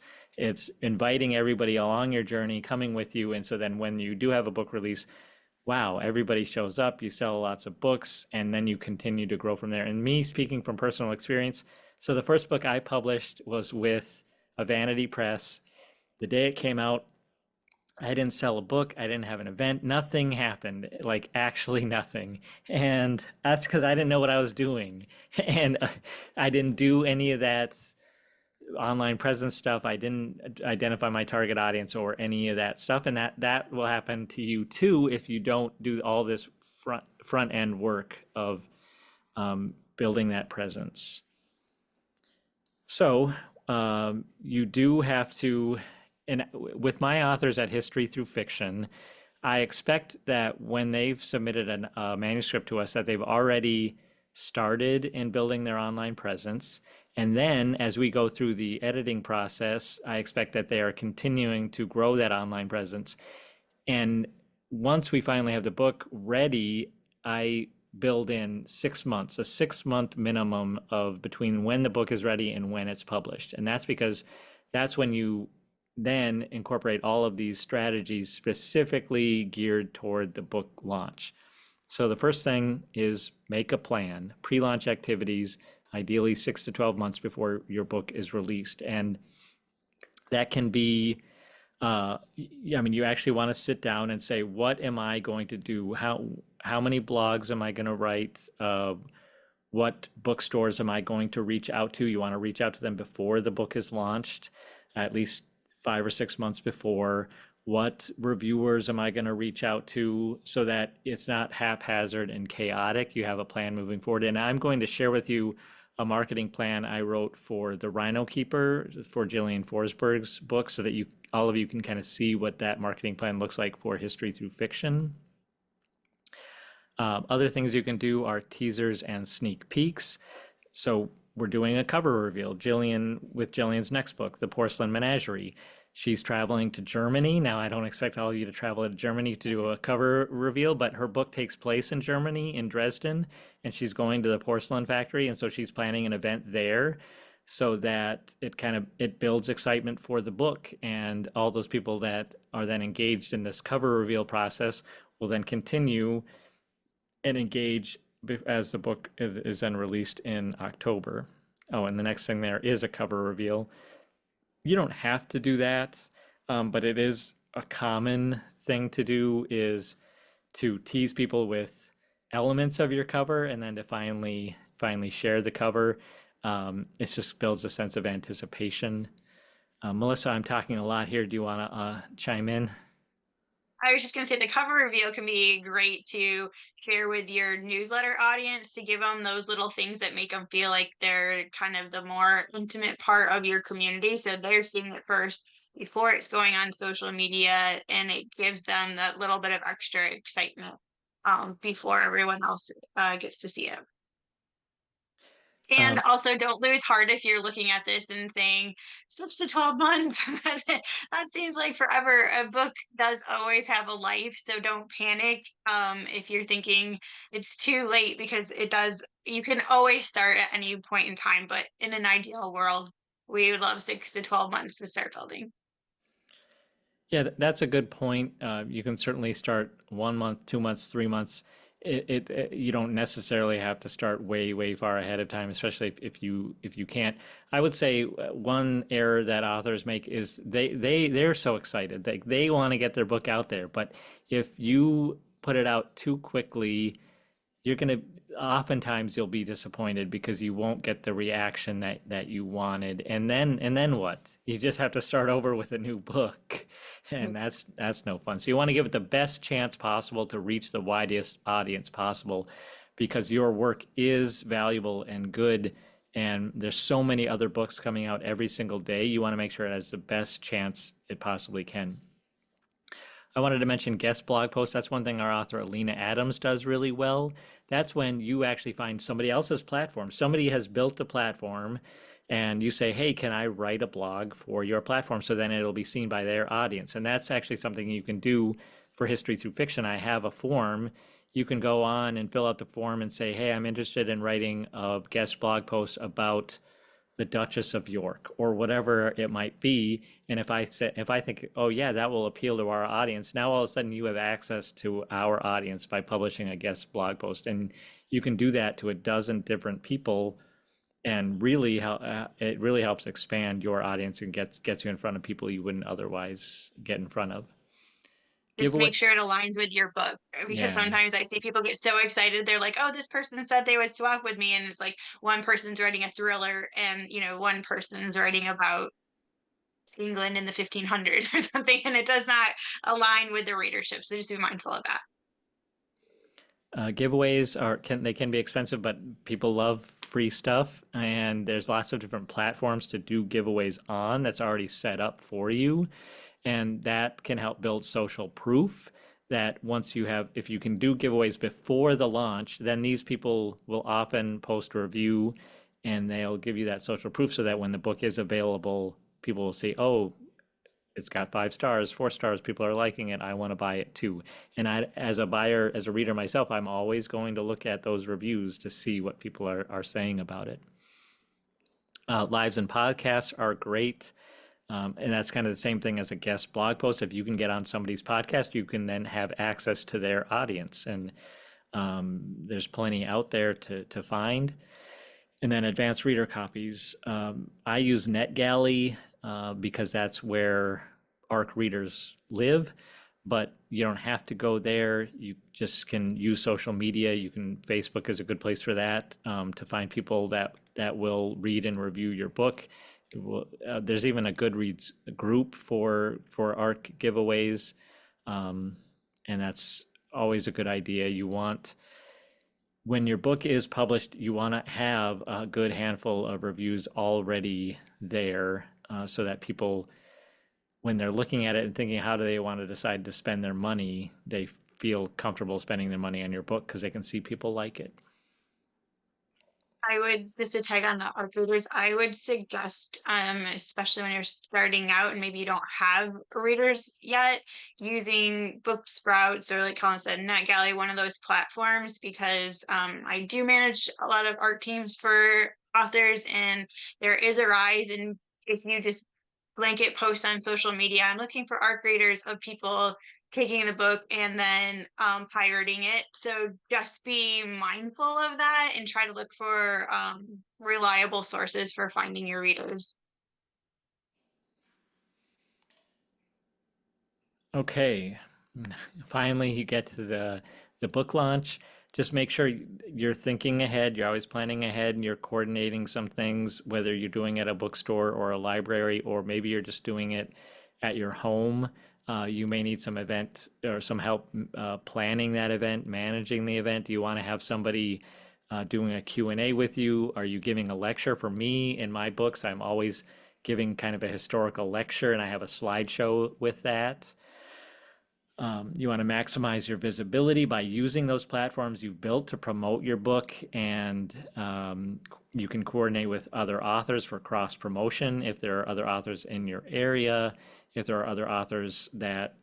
inviting everybody along your journey, coming with you, and so then when you do have a book release, wow, everybody shows up, you sell lots of books, and then you continue to grow from there. And me speaking from personal experience, so the first book I published was with a vanity press. The day it came out, I didn't sell a book, I didn't have an event, nothing happened, like actually nothing. And that's because I didn't know what I was doing. And I didn't do any of that online presence stuff. I didn't identify my target audience or any of that stuff. And that will happen to you too if you don't do all this front end work of building that presence. So you do have to, and with my authors at History Through Fiction, I expect that when they've submitted a manuscript to us, that they've already started in building their online presence. And then as we go through the editing process, I expect that they are continuing to grow that online presence. And once we finally have the book ready, I build in 6 months, a 6 month minimum of between when the book is ready and when it's published. And that's because that's when you then incorporate all of these strategies specifically geared toward the book launch. So the first thing is make a plan, pre-launch activities, ideally 6 to 12 months before your book is released. And that can be I mean, you actually want to sit down and say, what am I going to do? How many blogs am I going to write? What bookstores am I going to reach out to? You want to reach out to them before the book is launched, at least 5 or 6 months before. What reviewers am I going to reach out to so that it's not haphazard and chaotic? You have a plan moving forward. And I'm going to share with you a marketing plan I wrote for The Rhino Keeper for Gillian Forsberg's book so that you all of you can kind of see what that marketing plan looks like for History Through Fiction. Other things you can do are teasers and sneak peeks. So we're doing a cover reveal. With Jillian's next book, The Porcelain Menagerie. She's traveling to Germany. Now, I don't expect all of you to travel to Germany to do a cover reveal, but her book takes place in Germany, in Dresden, and she's going to the porcelain factory, and so she's planning an event there so that it builds excitement for the book, and all those people that are then engaged in this cover reveal process will then continue and engage as the book is then released in October. Oh, and the next thing there is a cover reveal. You don't have to do that, but it is a common thing to do is to tease people with elements of your cover and then to finally share the cover. It just builds a sense of anticipation. Melissa, I'm talking a lot here. Do you want to chime in? I was just going to say the cover reveal can be great to share with your newsletter audience to give them those little things that make them feel like they're kind of the more intimate part of your community. So they're seeing it first before it's going on social media, and it gives them that little bit of extra excitement before everyone else gets to see it. And Um, also, don't lose heart if you're looking at this and saying 6 to 12 months. That seems like forever. A book does always have a life, so don't panic if you're thinking it's too late because it does. You can always start at any point in time, but in an ideal world, we would love 6 to 12 months to start building. Yeah, that's a good point. You can certainly start 1 month, 2 months, 3 months. You don't necessarily have to start way, way far ahead of time, especially if you can't. I would say one error that authors make is they're so excited. They want to get their book out there, but if you put it out too quickly, you're gonna oftentimes you'll be disappointed because you won't get the reaction that you wanted, and then what? You just have to start over with a new book, and that's no fun. So you want to give it the best chance possible to reach the widest audience possible, because your work is valuable and good, and there's so many other books coming out every single day. You want to make sure it has the best chance it possibly can. I wanted to mention guest blog posts. That's one thing our author Alina Adams does really well. That's when you actually find somebody else's platform. Somebody has built a platform and you say, hey, can I write a blog for your platform? So then it'll be seen by their audience. And that's actually something you can do for History Through Fiction. I have a form. You can go on and fill out the form and say, hey, I'm interested in writing a guest blog post about the Duchess of York or whatever it might be. And if I think, oh yeah, that will appeal to our audience, now all of a sudden you have access to our audience by publishing a guest blog post, and you can do that to a dozen different people, and really it really helps expand your audience and gets you in front of people you wouldn't otherwise get in front of. Just Giveaway, make sure it aligns with your book because yeah. sometimes I see people get so excited. They're like, oh, this person said they would swap with me. And it's like one person's writing a thriller and, one person's writing about England in the 1500s or something. And it does not align with the readership. So just be mindful of that. Giveaways can be expensive, but people love free stuff, and there's lots of different platforms to do giveaways on that's already set up for you, and that can help build social proof. That once you have, if you can do giveaways before the launch, then these people will often post a review, and they'll give you that social proof so that when the book is available, people will see, oh, it's got 5 stars, 4 stars, people are liking it, I want to buy it too. And as a buyer, as a reader myself, I'm always going to look at those reviews to see what people are saying about it. Lives and podcasts are great. And that's kind of the same thing as a guest blog post. If you can get on somebody's podcast, you can then have access to their audience. And there's plenty out there to find. And then advanced reader copies. I use NetGalley because that's where ARC readers live, but you don't have to go there. You just can use social media. Facebook is a good place for that, to find people that will read and review your book. There's even a Goodreads group for ARC giveaways, and that's always a good idea. When your book is published, you want to have a good handful of reviews already there, so that people, when they're looking at it and thinking, how do they want to decide to spend their money, they feel comfortable spending their money on your book because they can see people like it. I would just to tag on the art readers, I would suggest, especially when you're starting out and maybe you don't have readers yet, using Book Sprouts or like Colin said, NetGalley, one of those platforms, because I do manage a lot of art teams for authors, and there is a rise in if you just blanket post on social media, I'm looking for art readers of people taking the book and then pirating it. So just be mindful of that and try to look for reliable sources for finding your readers. Okay, finally you get to the book launch. just make sure you're thinking ahead, you're always planning ahead, and you're coordinating some things, whether you're doing it at a bookstore or a library, or maybe you're just doing it at your home. You may need some event or some help planning that event, managing the event. Do you want to have somebody doing a Q&A with you? Are you giving a lecture? For me, in my books, I'm always giving kind of a historical lecture, and I have a slideshow with that. You want to maximize your visibility by using those platforms you've built to promote your book, and you can coordinate with other authors for cross promotion if there are other authors in your area, if there are other authors that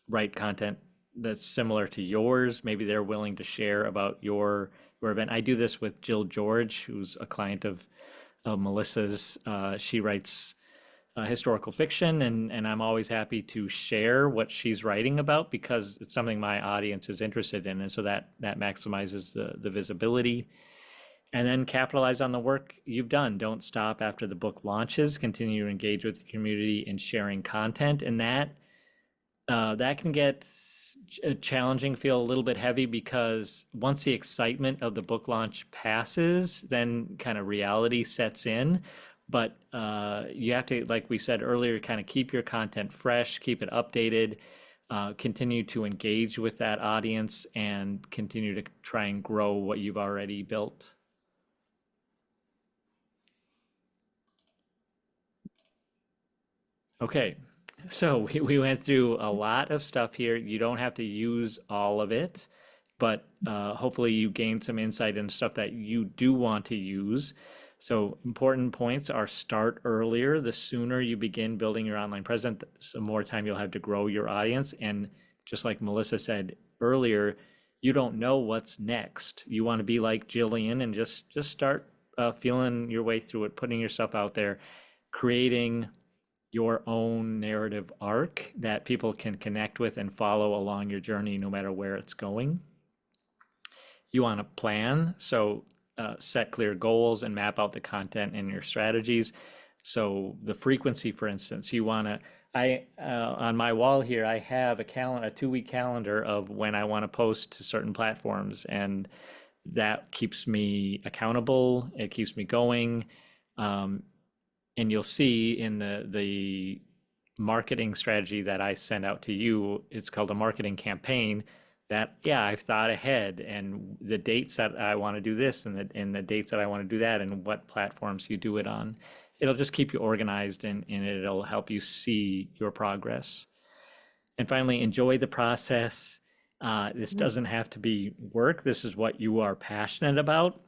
write content that's similar to yours, maybe they're willing to share about your event. I do this with Jill George, who's a client of Melissa's. She writes historical fiction, and I'm always happy to share what she's writing about because it's something my audience is interested in, and so that maximizes the visibility. And then capitalize on the work you've done. Don't stop after the book launches. Continue to engage with the community in sharing content, and that can get challenging, feel a little bit heavy because once the excitement of the book launch passes, then kind of reality sets in. But you have to, like we said earlier, kind of keep your content fresh, keep it updated, continue to engage with that audience, and continue to try and grow what you've already built. Okay, so we went through a lot of stuff here. You don't have to use all of it, but hopefully you gained some insight into stuff that you do want to use. So important points are start earlier. The sooner you begin building your online presence, the more time you'll have to grow your audience. And just like Melissa said earlier, you don't know what's next. You want to be like Jillian and just start feeling your way through it, putting yourself out there, creating your own narrative arc that people can connect with and follow along your journey no matter where it's going. You want to plan, so set clear goals and map out the content and your strategies. So the frequency, for instance, you want to, I on my wall here, I have a 2-week calendar of when I want to post to certain platforms, and that keeps me accountable. It keeps me going. Um, and you'll see in the marketing strategy that I send out to you, it's called a marketing campaign. That, yeah, I've thought ahead, and the dates that I want to do this, and the dates that I want to do that, and what platforms you do it on. It'll just keep you organized, and it'll help you see your progress. And finally, enjoy the process. This doesn't have to be work. This is what you are passionate about.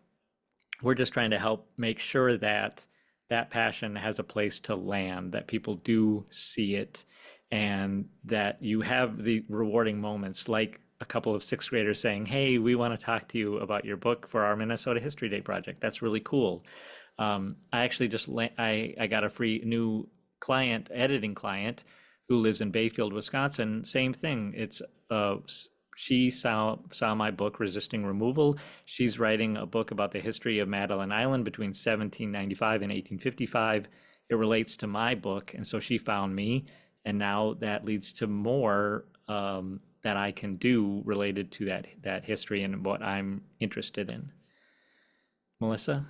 We're just trying to help make sure that that passion has a place to land, that people do see it, and that you have the rewarding moments like a couple of sixth graders saying, "Hey, we want to talk to you about your book for our Minnesota History Day project." That's really cool. I actually I got a free new editing client, who lives in Bayfield, Wisconsin. Same thing. It's she saw my book Resisting Removal. She's writing a book about the history of Madeline Island between 1795 and 1855. It relates to my book, and so she found me, and now that leads to more that I can do related to that history and what I'm interested in. Melissa?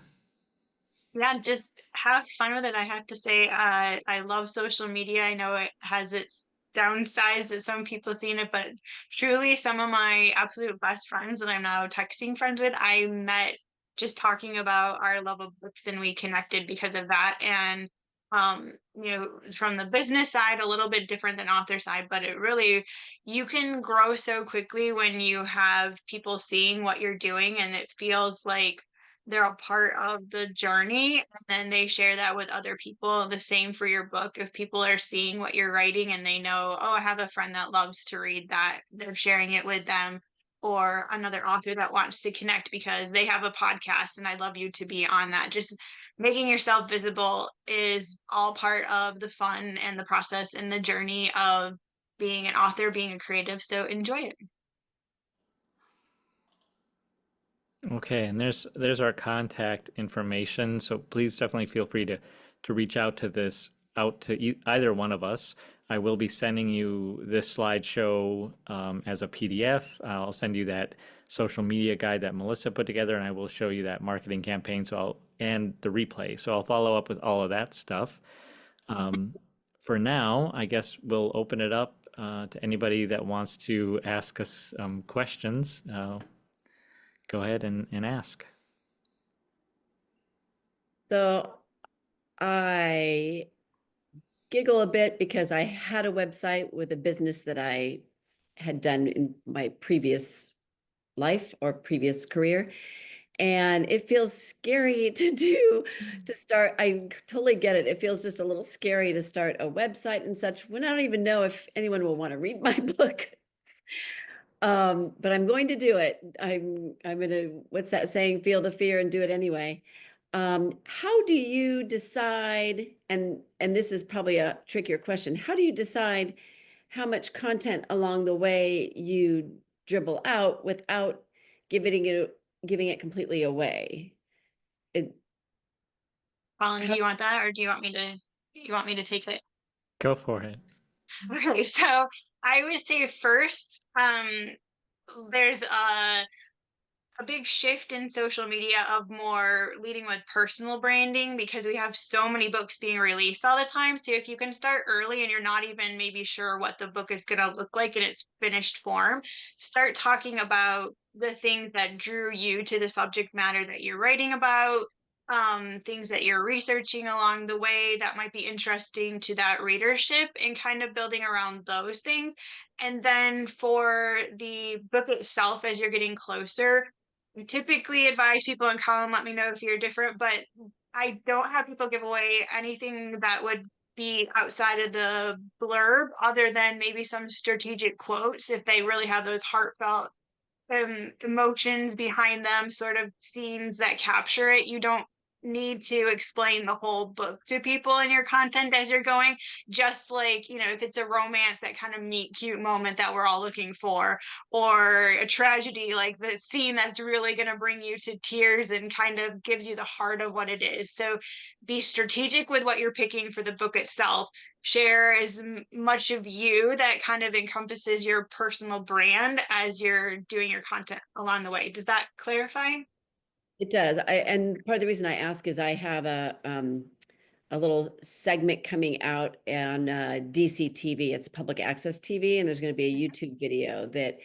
Yeah, just have fun with it. I have to say, I love social media. I know it has its downsides that some people see in it, but truly some of my absolute best friends that I'm now texting friends with, I met just talking about our love of books, and we connected because of that. And from the business side, a little bit different than author side, but it really, you can grow so quickly when you have people seeing what you're doing, and it feels like they're a part of the journey, and then they share that with other people. The same for your book. If people are seeing what you're writing and they know, oh, I have a friend that loves to read that, they're sharing it with them, or another author that wants to connect because they have a podcast and I'd love you to be on that. Just making yourself visible is all part of the fun and the process and the journey of being an author, being a creative. So enjoy it. Okay, and there's our contact information. So please definitely feel free to reach out to either one of us. I will be sending you this slideshow as a PDF. I'll send you that social media guide that Melissa put together, and I will show you that marketing campaign. And the replay. So I'll follow up with all of that stuff. Um, for now, I guess we'll open it up to anybody that wants to ask us questions. Go ahead and ask. So I giggle a bit because I had a website with a business that I had done in my previous life or previous career. And it feels scary to start. I totally get it. It feels just a little scary to start a website and such when I don't even know if anyone will want to read my book. But I'm going to do it. I'm gonna, what's that saying? Feel the fear and do it anyway. How do you decide, and this is probably a trickier question, how do you decide how much content along the way you dribble out without giving it completely away? It, Colin, do how, you want that, or do you want me to take it? Go for it. Okay, so I would say first, there's a big shift in social media of more leading with personal branding because we have so many books being released all the time. So if you can start early and you're not even maybe sure what the book is going to look like in its finished form, start talking about the things that drew you to the subject matter that you're writing about, things that you're researching along the way that might be interesting to that readership, and kind of building around those things. And then for the book itself, as you're getting closer, typically advise people, and Colin, let me know if you're different, but I don't have people give away anything that would be outside of the blurb other than maybe some strategic quotes if they really have those heartfelt emotions behind them, sort of scenes that capture it. You don't need to explain the whole book to people in your content as you're going. Just like, if it's a romance, that kind of meet cute moment that we're all looking for, or a tragedy, like the scene that's really going to bring you to tears and kind of gives you the heart of what it is. So be strategic with what you're picking for the book itself. Share as much of you that kind of encompasses your personal brand as you're doing your content along the way. Does that clarify? it does. And part of the reason I ask is I have a little segment coming out on DC TV. It's public access TV, and there's going to be a YouTube video that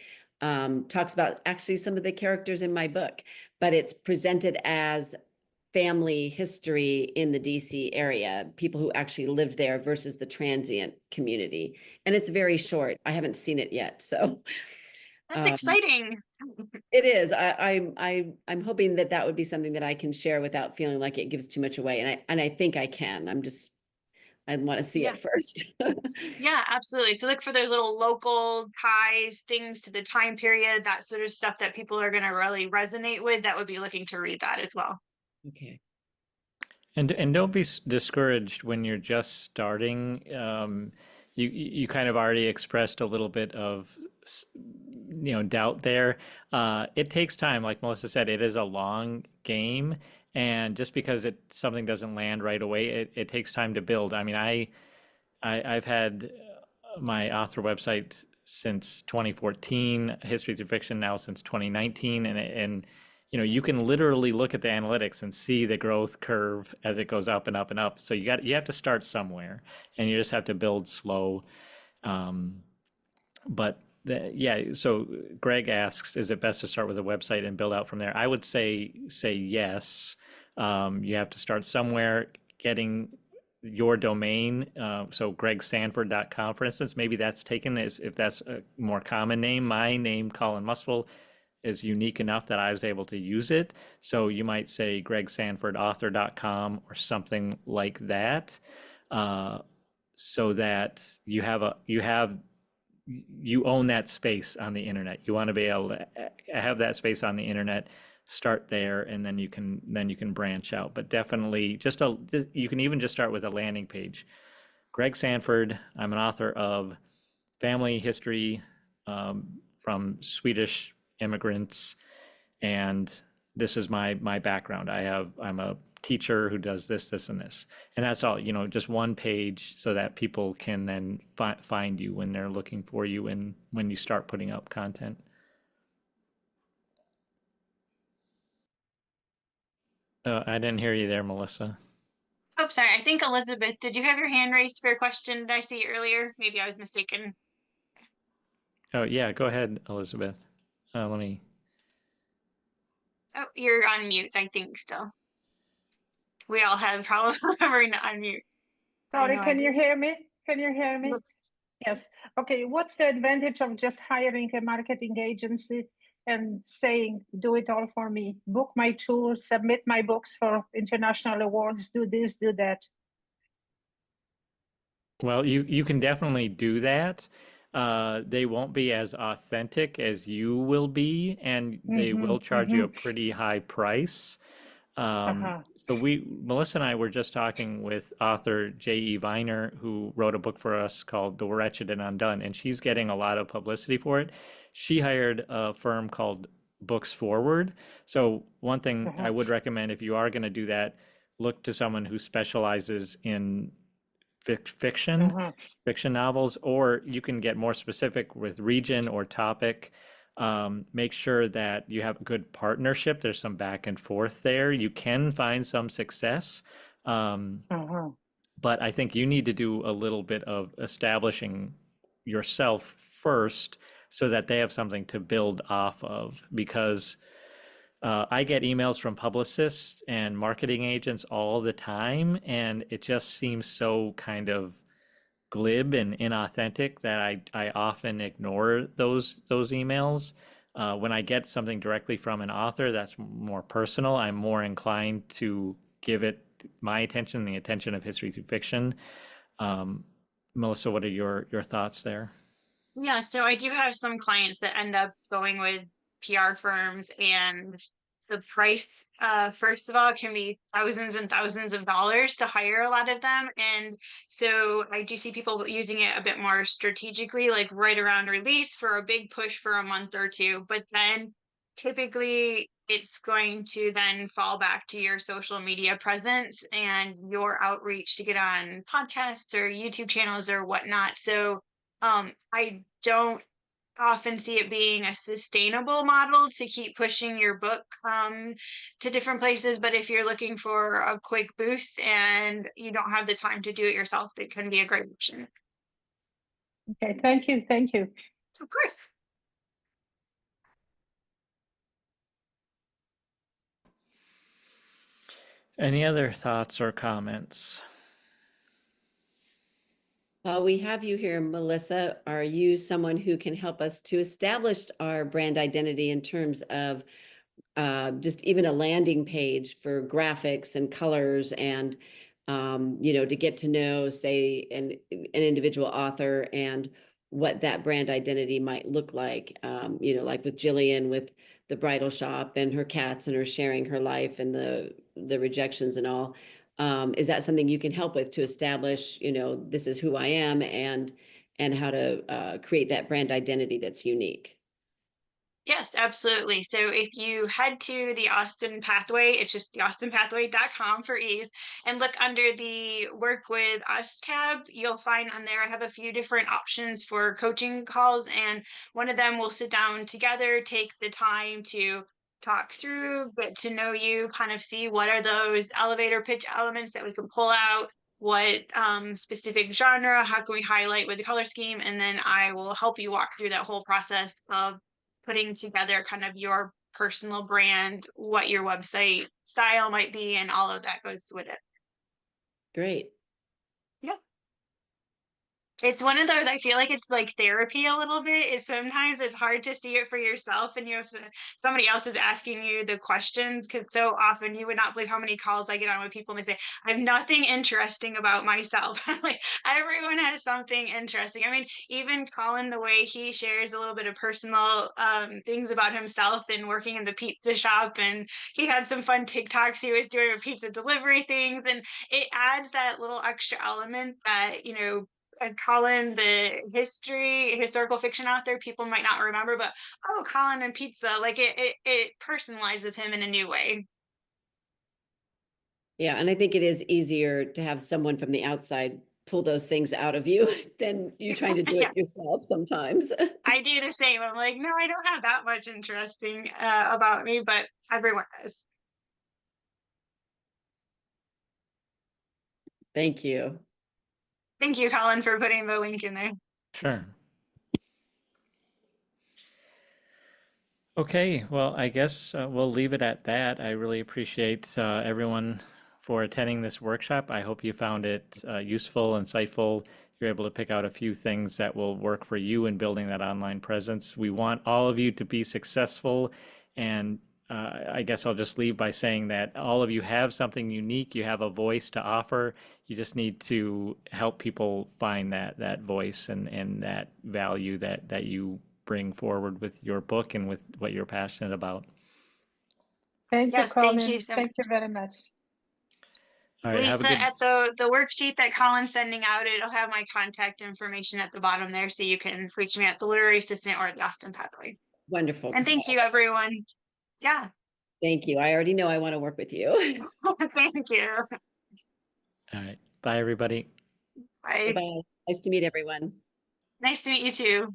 talks about actually some of the characters in my book, but it's presented as family history in the DC area, people who actually lived there versus the transient community. And it's very short. I haven't seen it yet, so That's um, exciting. it is. I'm hoping that that would be something that I can share without feeling like it gives too much away, and I think I can. I want to see Yeah. it first. Yeah, absolutely. So look for those little local ties, things to the time period, that sort of stuff that people are going to really resonate with, that would be looking to read that as well. Okay. And don't be discouraged when you're just starting. You kind of already expressed a little bit of doubt there. It takes time, like Melissa said. It is a long game, and just because something doesn't land right away, it takes time to build. I mean, I've had my author website since 2014, History Through Fiction now since 2019, and you can literally look at the analytics and see the growth curve as it goes up and up and up. So you have to start somewhere, and you just have to build slow. Um, but yeah, so Greg asks, is it best to start with a website and build out from there? I would say yes. You have to start somewhere, getting your domain. So gregsanford.com, for instance, maybe that's taken if that's a more common name. My name, Colin Musful, is unique enough that I was able to use it. So you might say gregsanfordauthor.com or something like that, uh, so that you own that space on the internet. You want to be able to have that space on the internet. Start there, and then you can branch out. But definitely, you can even just start with a landing page. Greg Sanford. I'm an author of family history from Swedish immigrants, and this is my background. I'm a teacher who does this, and this, and that's all. Just one page so that people can then find you when they're looking for you and when you start putting up content. I didn't hear you there, Melissa. Oh, sorry. I think Elizabeth, did you have your hand raised for a question? Did I see it earlier? Maybe I was mistaken. Oh, yeah, go ahead, Elizabeth. Let me. Oh, you're on mute, I think still. We all have problems remembering to unmute. I Sorry, know I can you do. hear me? Can you hear me? Let's Yes. Okay, what's the advantage of just hiring a marketing agency and saying, do it all for me? Book my tours, submit my books for international awards, do this, do that. Well, you can definitely do that. They won't be as authentic as you will be, and they Mm-hmm, will charge you mm-hmm. a pretty high price. Uh-huh, Melissa and I were just talking with author J.E. Viner, who wrote a book for us called The Wretched and Undone, and she's getting a lot of publicity for it. She hired a firm called Books Forward. So one thing I uh-huh, would recommend if you are going to do that, look to someone who specializes in fiction, uh-huh, fiction novels, or you can get more specific with region or topic. Make sure that you have a good partnership. There's some back and forth there. You can find some success, um, uh-huh. but I think you need to do a little bit of establishing yourself first so that they have something to build off of. Because I get emails from publicists and marketing agents all the time, and it just seems so kind of glib and inauthentic that I often ignore those emails. When I get something directly from an author that's more personal, I'm more inclined to give it my attention, the attention of history through fiction. Um, Melissa, what are your thoughts there? Yeah, so I do have some clients that end up going with PR firms, and the price, first of all, can be thousands and thousands of dollars to hire a lot of them. And so I do see people using it a bit more strategically, like right around release for a big push for a month or two. But then typically it's going to then fall back to your social media presence and your outreach to get on podcasts or YouTube channels or whatnot. So I don't often see it being a sustainable model to keep pushing your book to different places. But if you're looking for a quick boost and you don't have the time to do it yourself, it can be a great option. Okay, thank you, thank you. Of course. Any other thoughts or comments? While we have you here, Melissa, are you someone who can help us to establish our brand identity in terms of just even a landing page for graphics and colors and to get to know, say, an individual author and what that brand identity might look like. Like with Jillian with the bridal shop and her cats and her sharing her life and the rejections and all. Is that something you can help with to establish, this is who I am and how to create that brand identity that's unique? Yes, absolutely. So if you head to the Austin Pathway, it's just theaustinpathway.com for ease, and look under the Work with Us tab, you'll find on there I have a few different options for coaching calls, and one of them will sit down together, take the time to talk through, get to know you, kind of see what are those elevator pitch elements that we can pull out, what specific genre, how can we highlight with the color scheme, and then I will help you walk through that whole process of putting together kind of your personal brand, what your website style might be, and all of that goes with it. Great. Yeah. It's one of those, I feel like it's like therapy a little bit. Is sometimes it's hard to see it for yourself and you have to, somebody else is asking you the questions, because so often you would not believe how many calls I get on with people and they say, I have nothing interesting about myself. I'm like, everyone has something interesting. I mean, even Colin, the way he shares a little bit of personal things about himself and working in the pizza shop, and he had some fun TikToks he was doing with pizza delivery things, and it adds that little extra element that, as Colin, the historical fiction author, people might not remember, but oh, Colin and pizza, like it personalizes him in a new way. Yeah, and I think it is easier to have someone from the outside pull those things out of you than you trying to do Yeah, it yourself sometimes. I do the same. I'm like, no, I don't have that much interesting about me, but everyone does. Thank you. Thank you, Colin, for putting the link in there. Sure. Okay, well, I guess we'll leave it at that. I really appreciate everyone for attending this workshop. I hope you found it useful, insightful. You're able to pick out a few things that will work for you in building that online presence. We want all of you to be successful, and I guess I'll just leave by saying that all of you have something unique. You have a voice to offer. You just need to help people find that voice and that value that you bring forward with your book and with what you're passionate about. Thank you, Yes, thank Colin. you so Thank you much. very much. All right, have a Lisa, good. at the worksheet that Colin's sending out, it'll have my contact information at the bottom there, so you can reach me at the literary assistant or the Austin Pathway. Wonderful. And thank you, everyone. Yeah, Thank you. I already know I want to work with you. thank you. All right, bye everybody. Bye. Bye-bye. Nice to meet everyone. Nice to meet you too.